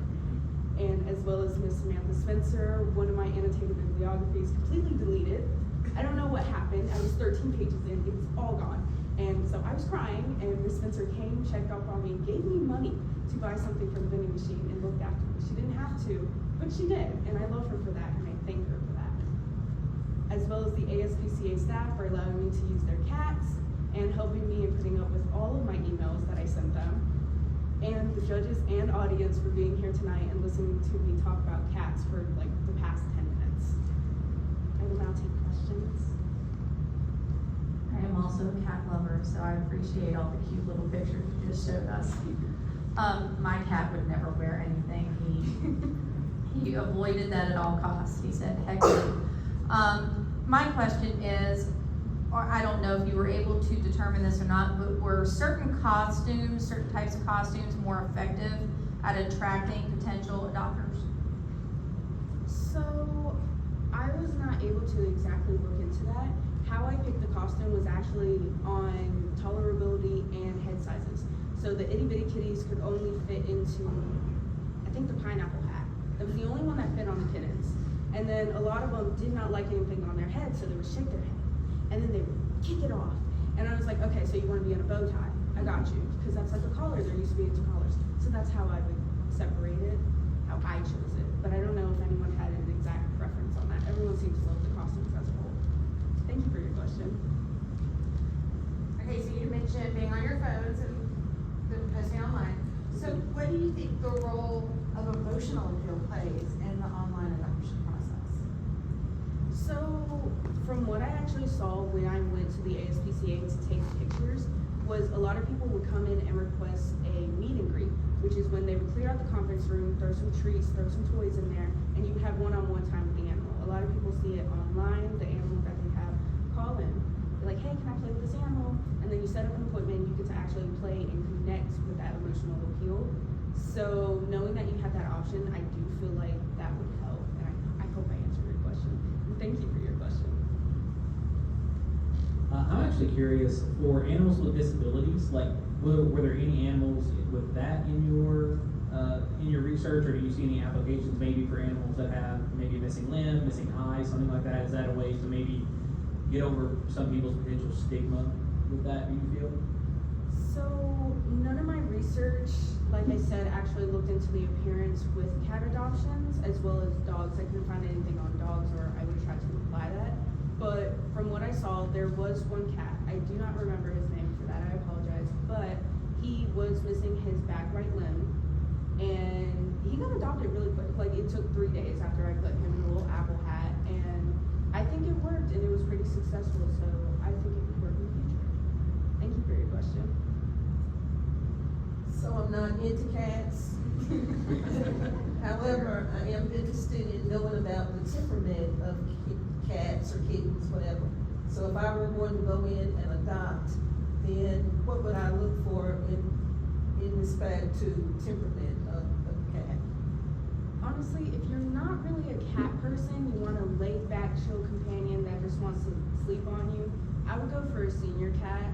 And as well as Ms. Samantha Spencer, one of my annotated bibliographies completely deleted. I don't know what happened. I was 13 pages in, it was all gone. And so I was crying, and Ms. Spencer came, checked up on me, gave me money to buy something from the vending machine and looked after me. She didn't have to, but she did, and I love her for that, and I thank her for that. As well as the ASPCA staff for allowing me to use their cats and helping me in putting up with all of my emails that I sent them. And the judges and audience for being here tonight and listening to me talk about cats for like the past 10 minutes. I will now take questions. I am also a cat lover, so I appreciate all the cute little pictures you just showed us. My cat would never wear anything. He avoided that at all costs. He said, heck no. My question is, or I don't know if you were able to determine this or not, but were certain costumes, certain types of costumes more effective at attracting potential adopters? So I was not able to exactly look into that. How I picked the costume was actually on tolerability and head sizes. So the itty bitty kitties could only fit into, I think think the pineapple hat. That was the only one that fit on the kittens. And then a lot of them did not like anything on their head, so they would shake their head. And then they would kick it off. And I was like, okay, so you want to be in a bow tie. I got you. Because that's like a collar. There used to be 2 collars. So that's how I would separate it, how I chose it. But I don't know if anyone had an exact preference on that. Everyone seems to love the costumes as a whole. Thank you for your question. Okay, so you mentioned being on your phones and posting online. So what do you think the role of emotional appeal plays in the online adoption process? So, from what I actually saw when I went to the ASPCA to take pictures, was a lot of people would come in and request a meet and greet, which is when they would clear out the conference room, throw some treats, throw some toys in there, and you would have one-on-one time with the animal. A lot of people see it online, the animal that they have, call in. They're like, hey, can I play with this animal? And then you set up an appointment, you get to actually play and connect with that emotional appeal. So, knowing that you have that option, I do feel like that would help, and I hope I answered your question. And thank you for your question. I'm actually curious, for animals with disabilities, like, were there any animals with that in your research, or do you see any applications maybe for animals that have maybe a missing limb, missing eye, something like that? Is that a way to maybe get over some people's potential stigma with that, do you feel? So, none of my research, like I said, actually looked into the appearance with cat adoptions as well as dogs. I couldn't find anything on dogs, or I would have tried to apply that. But from what I saw, there was one cat. I do not remember his name for that, I apologize. But he was missing his back right limb, and he got adopted really quick. Like, it took 3 days after I put him in a little apple hat, and I think it worked, and it was pretty successful, so I think it could work in the future. Thank you for your question. So I'm not into cats. However, I am interested in knowing about the temperament of cats or kittens, whatever. So if I were going to go in and adopt, then what would I look for in respect to temperament of a cat? Honestly, if you're not really a cat person, you want a laid back, chill companion that just wants to sleep on you, I would go for a senior cat.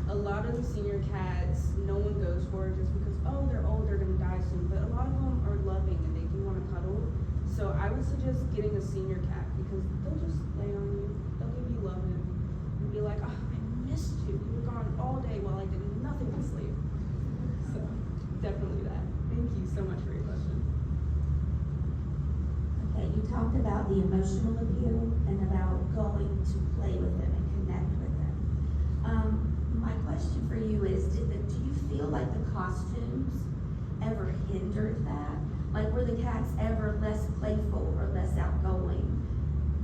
A lot of the senior cats, no one goes for just because, oh, they're old, they're gonna die soon. But a lot of them are loving and they do want to cuddle. So I would suggest getting a senior cat because they'll just lay on you, they'll give you love and be like, oh, I missed you. You were gone all day while I did nothing but sleep. So definitely that. Thank you so much for your question. Okay, you talked about the emotional appeal and about going to play with them and connect with them. My question for you is, do you feel like the costumes ever hindered that? Like, were the cats ever less playful or less outgoing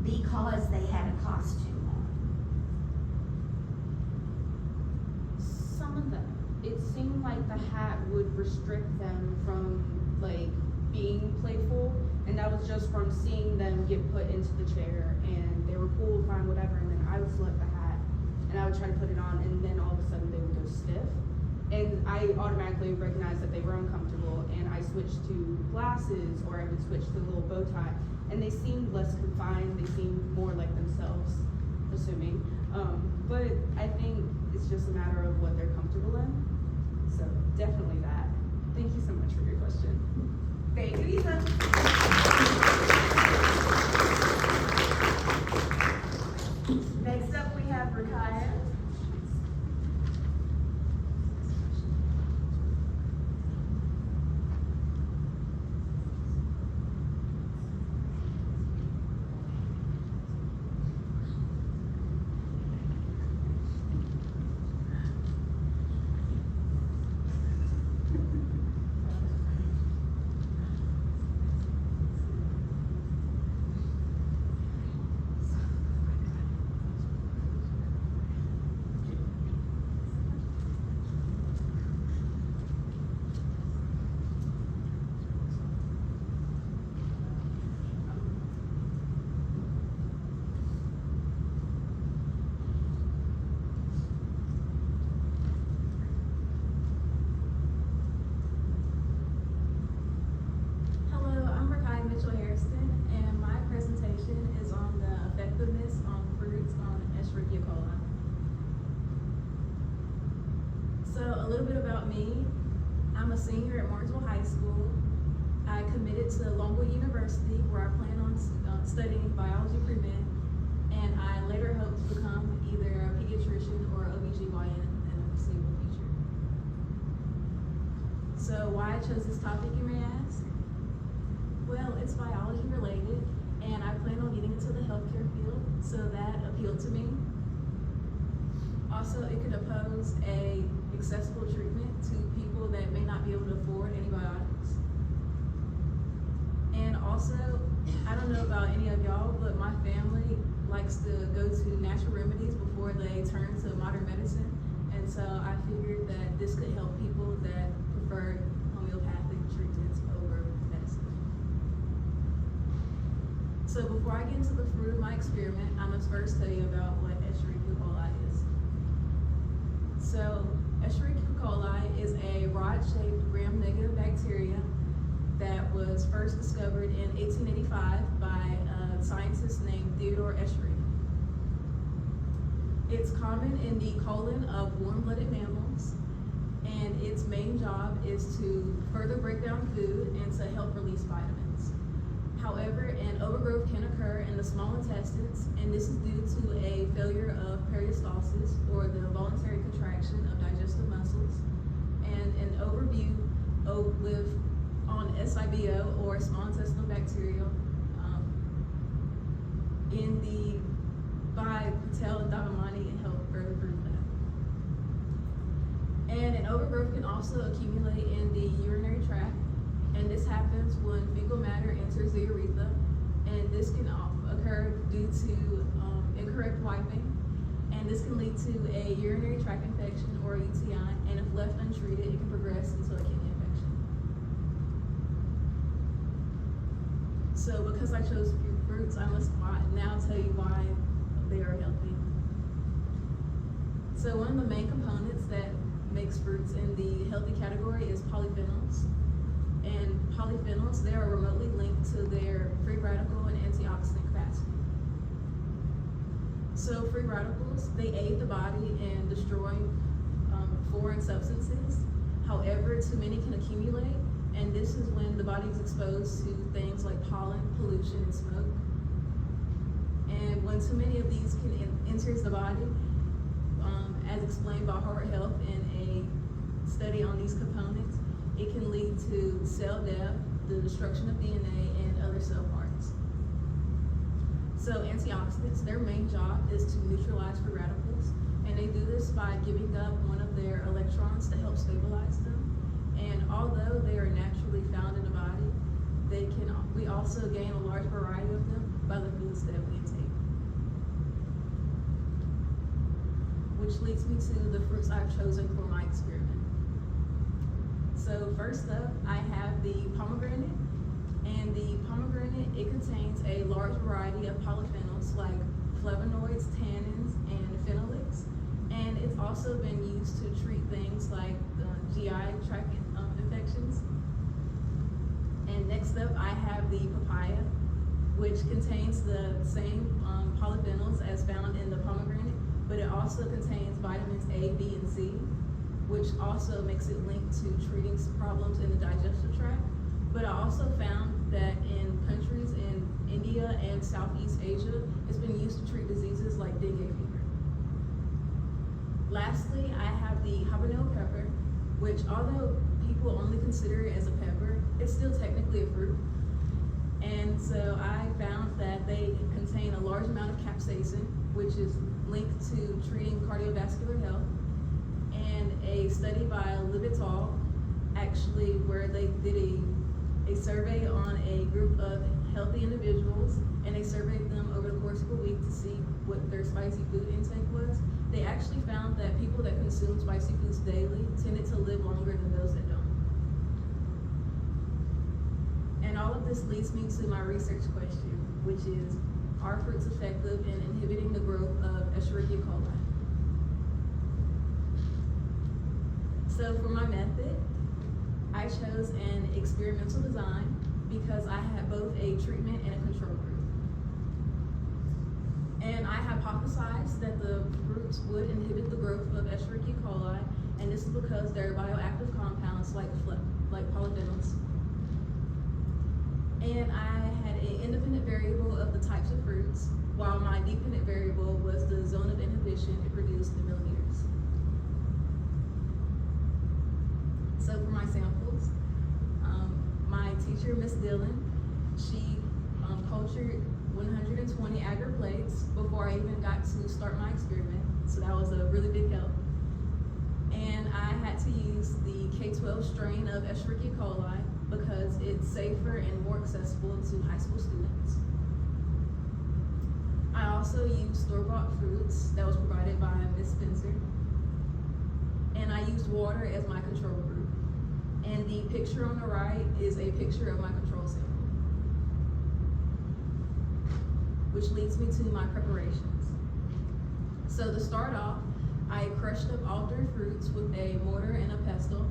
because they had a costume on? Some of them. It seemed like the hat would restrict them from, like, being playful, and that was just from seeing them get put into the chair, and they were cool, fine, whatever, and then I would select the hat, and I would try to put it on, and then all of a sudden they would go stiff. And I automatically recognized that they were uncomfortable, and I switched to glasses, or I would switch to a little bow tie, and they seemed less confined, they seemed more like themselves, assuming. But I think it's just a matter of what they're comfortable in. So definitely that. Thank you so much for your question. Thank you, Issa. Next up, we have Rakaya. So a little bit about me. I'm a senior at Martinsville High School. I headed to Longwood University, where I plan on studying biology pre-med, and I later hope to become either a pediatrician or OBGYN in the foreseeable future. So why I chose this topic, you may ask? Well, it's biology related, and I plan on getting into the healthcare field, so that appealed to me. Also, it could oppose a accessible treatment to people that may not be able to afford antibiotics. And also, I don't know about any of y'all, but my family likes to go to natural remedies before they turn to modern medicine. And so I figured that this could help people that prefer homeopathic treatments over medicine. So before I get into the fruit of my experiment, I must first tell you about what Escherichia coli is. So Escherichia coli is a rod-shaped gram-negative bacteria that was first discovered in 1885 by a scientist named Theodore Escherichia. It's common in the colon of warm-blooded mammals, and its main job is to further break down food and to help release vitamins. However, an overgrowth can occur in the small intestines, and this is due to a failure of peristalsis, or the voluntary contraction of digestive muscles, and an overview with on SIBO, or small intestinal bacterial, by Patel and Dhavamani, and help further prove that. And an overgrowth can also accumulate in the urinary tract, and this happens when fecal matter enters the urethra, and this can occur due to incorrect wiping, and this can lead to a urinary tract infection, or UTI, and if left untreated, it can progress into a kidney infection. So because I chose fruits, I must now tell you why they are healthy. So one of the main components that makes fruits in the healthy category is polyphenols. And polyphenols, they are remotely linked to their free radical and antioxidant capacity. So free radicals, they aid the body in destroying foreign substances. However, too many can accumulate, and this is when the body is exposed to things like pollen, pollution, and smoke. And when too many of these enters the body, as explained by Harvard Health in a study on these components, it can lead to cell death, the destruction of DNA, and other cell parts. So antioxidants, their main job is to neutralize free radicals, and they do this by giving up one of their electrons to help stabilize them. And although they are naturally found in the body, we also gain a large variety of them by the foods that we intake. Which leads me to the fruits I've chosen for my experiment. So first up, I have the pomegranate, and the pomegranate, it contains a large variety of polyphenols like flavonoids, tannins, and phenolics, and it's also been used to treat things like GI tract infections. And next up, I have the papaya, which contains the same polyphenols as found in the pomegranate, but it also contains vitamins A, B, and C, which also makes it linked to treating problems in the digestive tract. But I also found that in countries in India and Southeast Asia, it's been used to treat diseases like dengue fever. Lastly, I have the habanero pepper, which although people only consider it as a pepper, it's still technically a fruit. And so I found that they contain a large amount of capsaicin, which is linked to treating cardiovascular health. And a study by Libetol, actually, where they did a survey on a group of healthy individuals, and they surveyed them over the course of a week to see what their spicy food intake was. They actually found that people that consume spicy foods daily tended to live longer than those that don't. And all of this leads me to my research question, which is, are fruits effective in inhibiting the growth of Escherichia coli? So for my method, I chose an experimental design because I had both a treatment and a control group. And I hypothesized that the fruits would inhibit the growth of Escherichia coli, and this is because they're bioactive compounds like polyphenols. And I had an independent variable of the types of fruits, while my dependent variable was the zone of inhibition it produced in milliliters. So for my samples, my teacher, Miss Dillon, she cultured 120 agar plates before I even got to start my experiment. So that was a really big help. And I had to use the K-12 strain of Escherichia coli because it's safer and more accessible to high school students. I also used store-bought fruits that was provided by Miss Spencer. And I used water as my control group. And the picture on the right is a picture of my control sample. Which leads me to my preparations. So to start off, I crushed up all 3 fruits with a mortar and a pestle.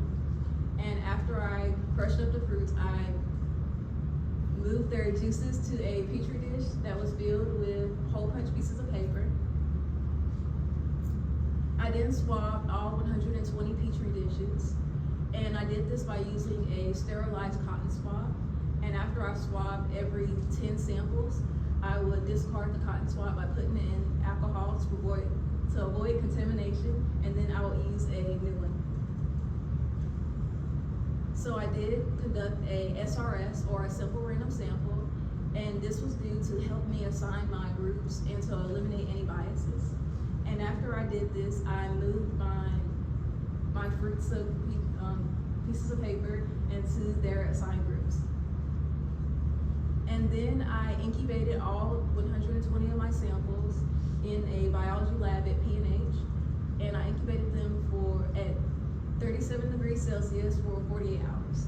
And after I crushed up the fruits, I moved their juices to a petri dish that was filled with hole punch pieces of paper. I then swabbed all 120 petri dishes. And I did this by using a sterilized cotton swab. And after I swabbed every 10 samples, I would discard the cotton swab by putting it in alcohol to avoid contamination, and then I would use a new one. So I did conduct a SRS, or a simple random sample, and this was due to help me assign my groups and to eliminate any biases. And after I did this, I moved my fruits of pieces of paper into their assigned groups. And then I incubated all 120 of my samples in a biology lab at P&H, and I incubated them at 37 degrees Celsius for 48 hours.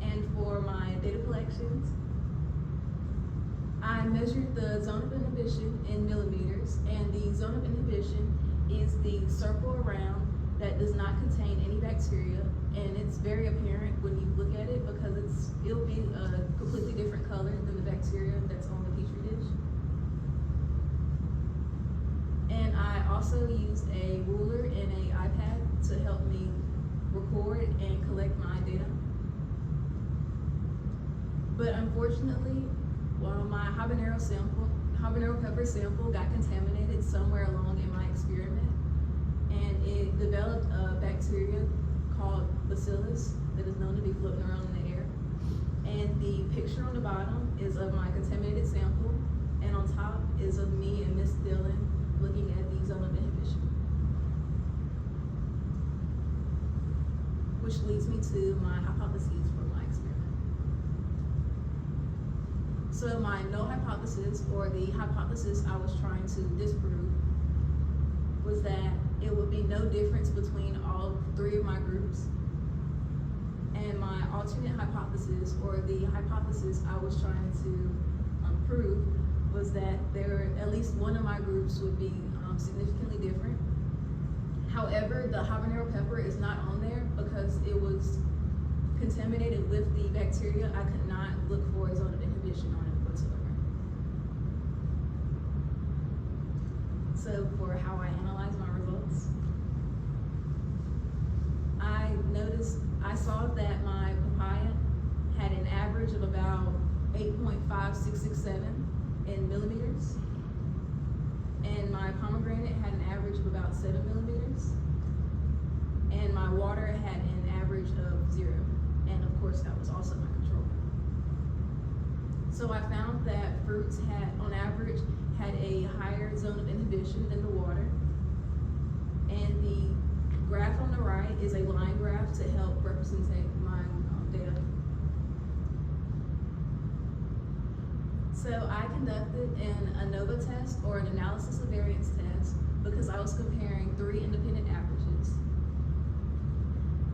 And for my data collections, I measured the zone of inhibition in millimeters, and the zone of inhibition is the circle around that does not contain any bacteria, and it's very apparent when you look at it because it'll be a completely different color than the bacteria that's on the petri dish. And I also used a ruler and an iPad to help me record and collect my data. But unfortunately, while my habanero pepper sample got contaminated somewhere along in my experiment, and it developed a bacteria called bacillus that is known to be floating around in the air. And the picture on the bottom is of my contaminated sample, and on top is of me and Miss Dillon looking at the zone of inhibition. Which leads me to my hypotheses for my experiment. So my null hypothesis, or the hypothesis I was trying to disprove, was that it would be no difference between all 3 of my groups. And my alternate hypothesis, or the hypothesis I was trying to prove, was that at least one of my groups would be significantly different. However, the habanero pepper is not on there because it was contaminated with the bacteria. I could not look for a zone of inhibition on it whatsoever. So for how I analyze my results, I saw that my papaya had an average of about 8.5667 in millimeters, and my pomegranate had an average of about 7 millimeters, and my water had an average of 0, and of course that was also my control. So I found that fruits on average, had a higher zone of inhibition than the water, and the graph on the right is a line graph to help represent my data. So I conducted an ANOVA test, or an analysis of variance test, because I was comparing 3 independent averages.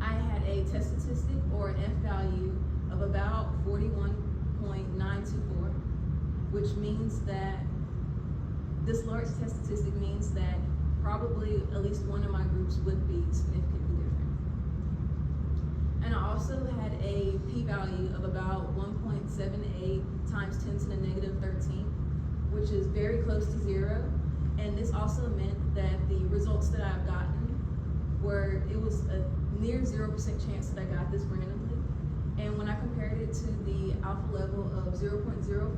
I had a test statistic, or an F value, of about 41.924, which means that this large test statistic means that probably at least one of my groups would be significantly different. And I also had a p-value of about 1.78 times 10 to the negative 13, which is very close to 0. And this also meant that the results that I've gotten it was a near 0% chance that I got this randomly. when I compared it to the alpha level of 0.05,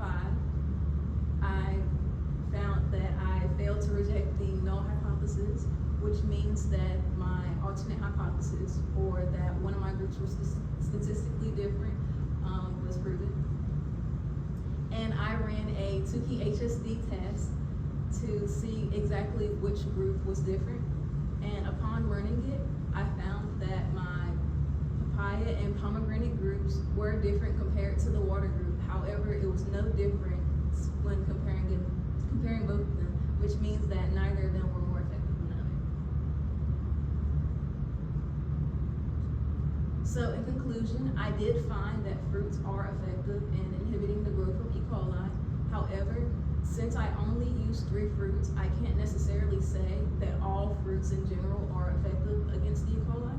I found that I failed to reject the null hypothesis, which means that my alternate hypothesis, or that one of my groups was statistically different, was proven. And I ran a Tukey HSD test to see exactly which group was different. And upon running it, I found that my papaya and pomegranate groups were different compared to the water group. However, it was no difference when comparing both of them, which means that neither of them were more effective than the other. So in conclusion, I did find that fruits are effective in inhibiting the growth of E. coli. However, since I only used 3 fruits, I can't necessarily say that all fruits in general are effective against E. coli.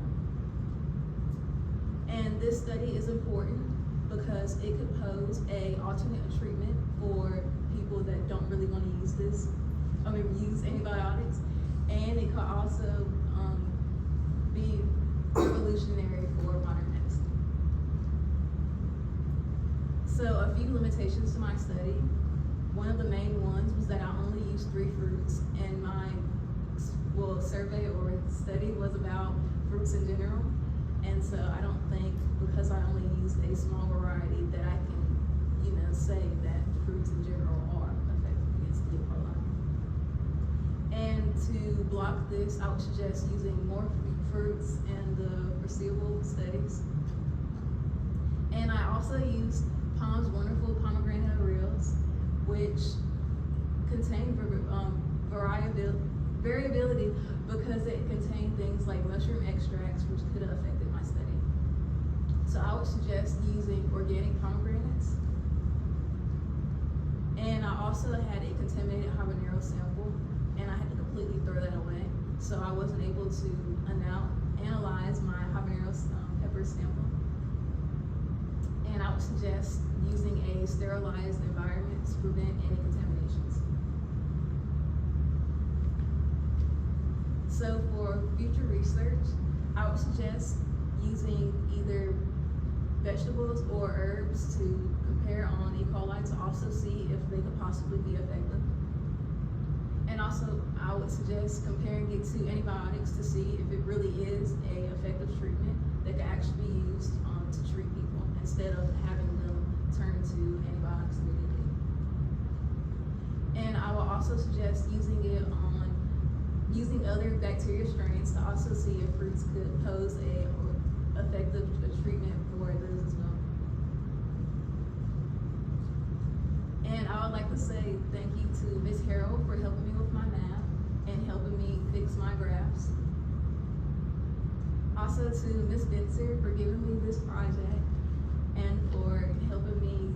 And this study is important because it could pose an alternate treatment for people that don't really want to use use antibiotics. And it could also be revolutionary for modern medicine. So a few limitations to my study. One of the main ones was that I only used 3 fruits, and my survey or study was about fruits in general. And so I don't think, because I only used a small variety, that I can, say that fruits in general are effective against E. coli. And to block this, I would suggest using more fruits in the foreseeable studies. And I also used Palm's Wonderful Pomegranate Oreos, which contain variability because it contained things like mushroom extracts, which could have affected my study. So I would suggest using organic pomegranates. And I also had a contaminated habanero sample, and I had to completely throw that away. So I wasn't able to analyze my habanero pepper sample. And I would suggest using a sterilized environment to prevent any contaminations. So for future research, I would suggest using either vegetables or herbs to compare on E. coli to also see if they could possibly be effective. And also, I would suggest comparing it to antibiotics to see if it really is an effective treatment that can actually be used to treat people instead of having them turn to antibiotics immediately. And I will also suggest using other bacteria strains to also see if fruits could pose a effective treatment for those as well. And I would like to say thank you to Ms. Harrell for helping me with my math and helping me fix my graphs. Also to Ms. Benzer for giving me this project and for helping me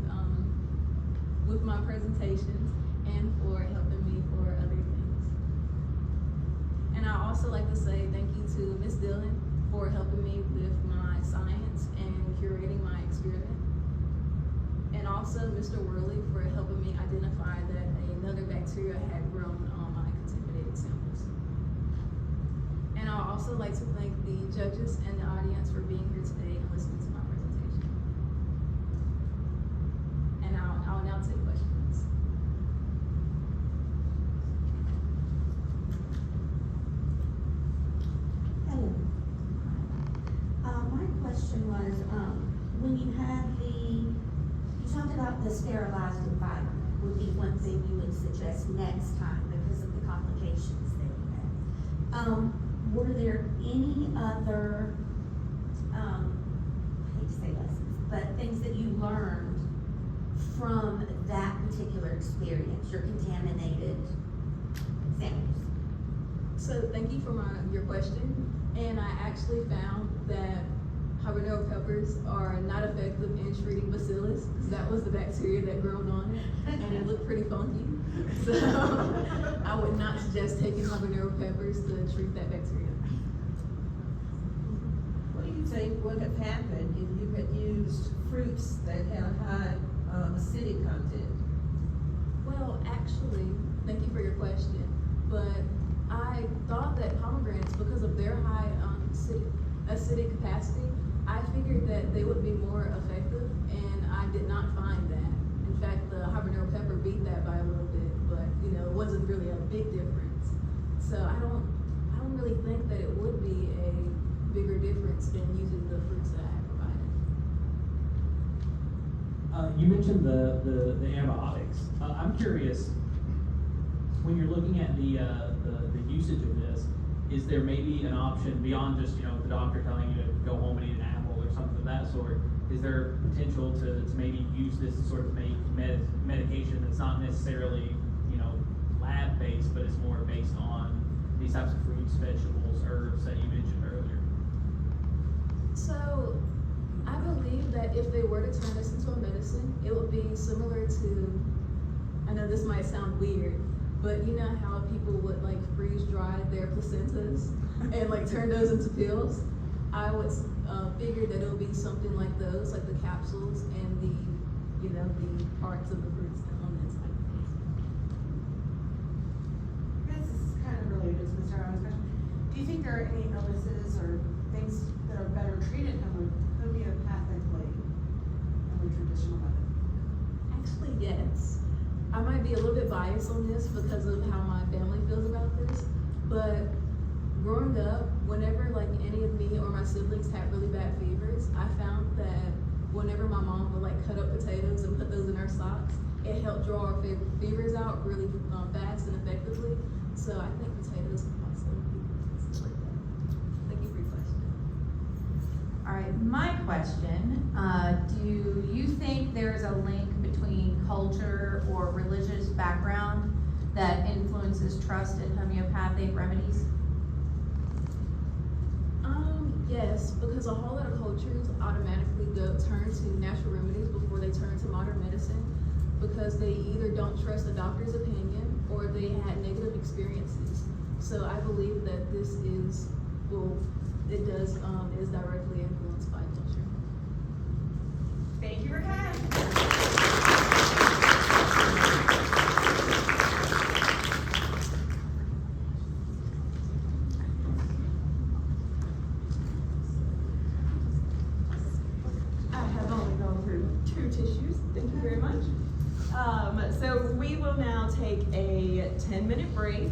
with my presentations and for helping me for other things. And I also like to say thank you to Ms. Dillon for helping me with my science and curating my experiment. And also Mr. Worley for helping me identify that another bacteria had grown on my contaminated samples. And I'd also like to thank the judges and the audience for being here today and listening to my presentation. And I'll now take questions. Hello. My question was, when you had you talked about the sterilized environment would be one thing you would suggest next time because of the complications that you had. Were there any other, I hate to say lessons, but things that you learned from that particular experience, your contaminated samples? So thank you for your question. And I actually found that habanero peppers are not effective in treating bacillus, because that was the bacteria that growed on it, and it looked pretty funky. So I would not suggest taking habanero peppers to treat that bacteria. What do you think would have happened if you had used fruits that had high acidic content? Well, actually, thank you for your question, but I thought that pomegranates, because of their high acidic capacity, I figured that they would be more effective I did not find that. In fact, the habanero pepper beat that by a little bit, but, you know, it wasn't really a big difference. So I don't really think that it would be a bigger difference than using the fruits that I had provided. You mentioned the antibiotics. I'm curious, when you're looking at the usage of this, is there maybe an option beyond just, you know, the doctor telling you to go home and eat an apple or something of that sort? Is there potential to maybe use this to sort of make medication that's not necessarily, you know, lab-based, but it's more based on these types of fruits, vegetables, herbs that you mentioned earlier? So, I believe that if they were to turn this into a medicine, it would be similar to, I know this might sound weird, but you know how people would like freeze dry their placentas and like turn those into pills? I would figure that it would be something like those, like the capsules and the, you know, the parts of the fruits on the inside. This is kind of related to Mr. Owens' question. Do you think there are any illnesses or things that are better treated homeopathically than the traditional method? Actually, yes. I might be a little bit biased on this because of how my family feels about this, but growing up, whenever like any of me or my siblings had really bad fevers, I found that whenever my mom would like cut up potatoes and put those in our socks, it helped draw our fevers out really fast and effectively. So I think potatoes can also be considered that. Thank you for your question. All right, my question, do you think there's a link between culture or religious background that influences trust in homeopathic remedies? Yes, because a whole lot of cultures automatically turn to natural remedies before they turn to modern medicine because they either don't trust the doctor's opinion or they had negative experiences. So I believe that this is, well, it does, is directly influenced by culture. Thank you for coming. Thank you very much. So we will now take a 10-minute break.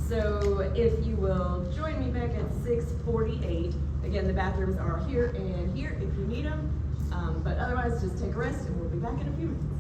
So if you will join me back at 6:48. Again, the bathrooms are here and here if you need them. But otherwise, just take a rest and we'll be back in a few minutes.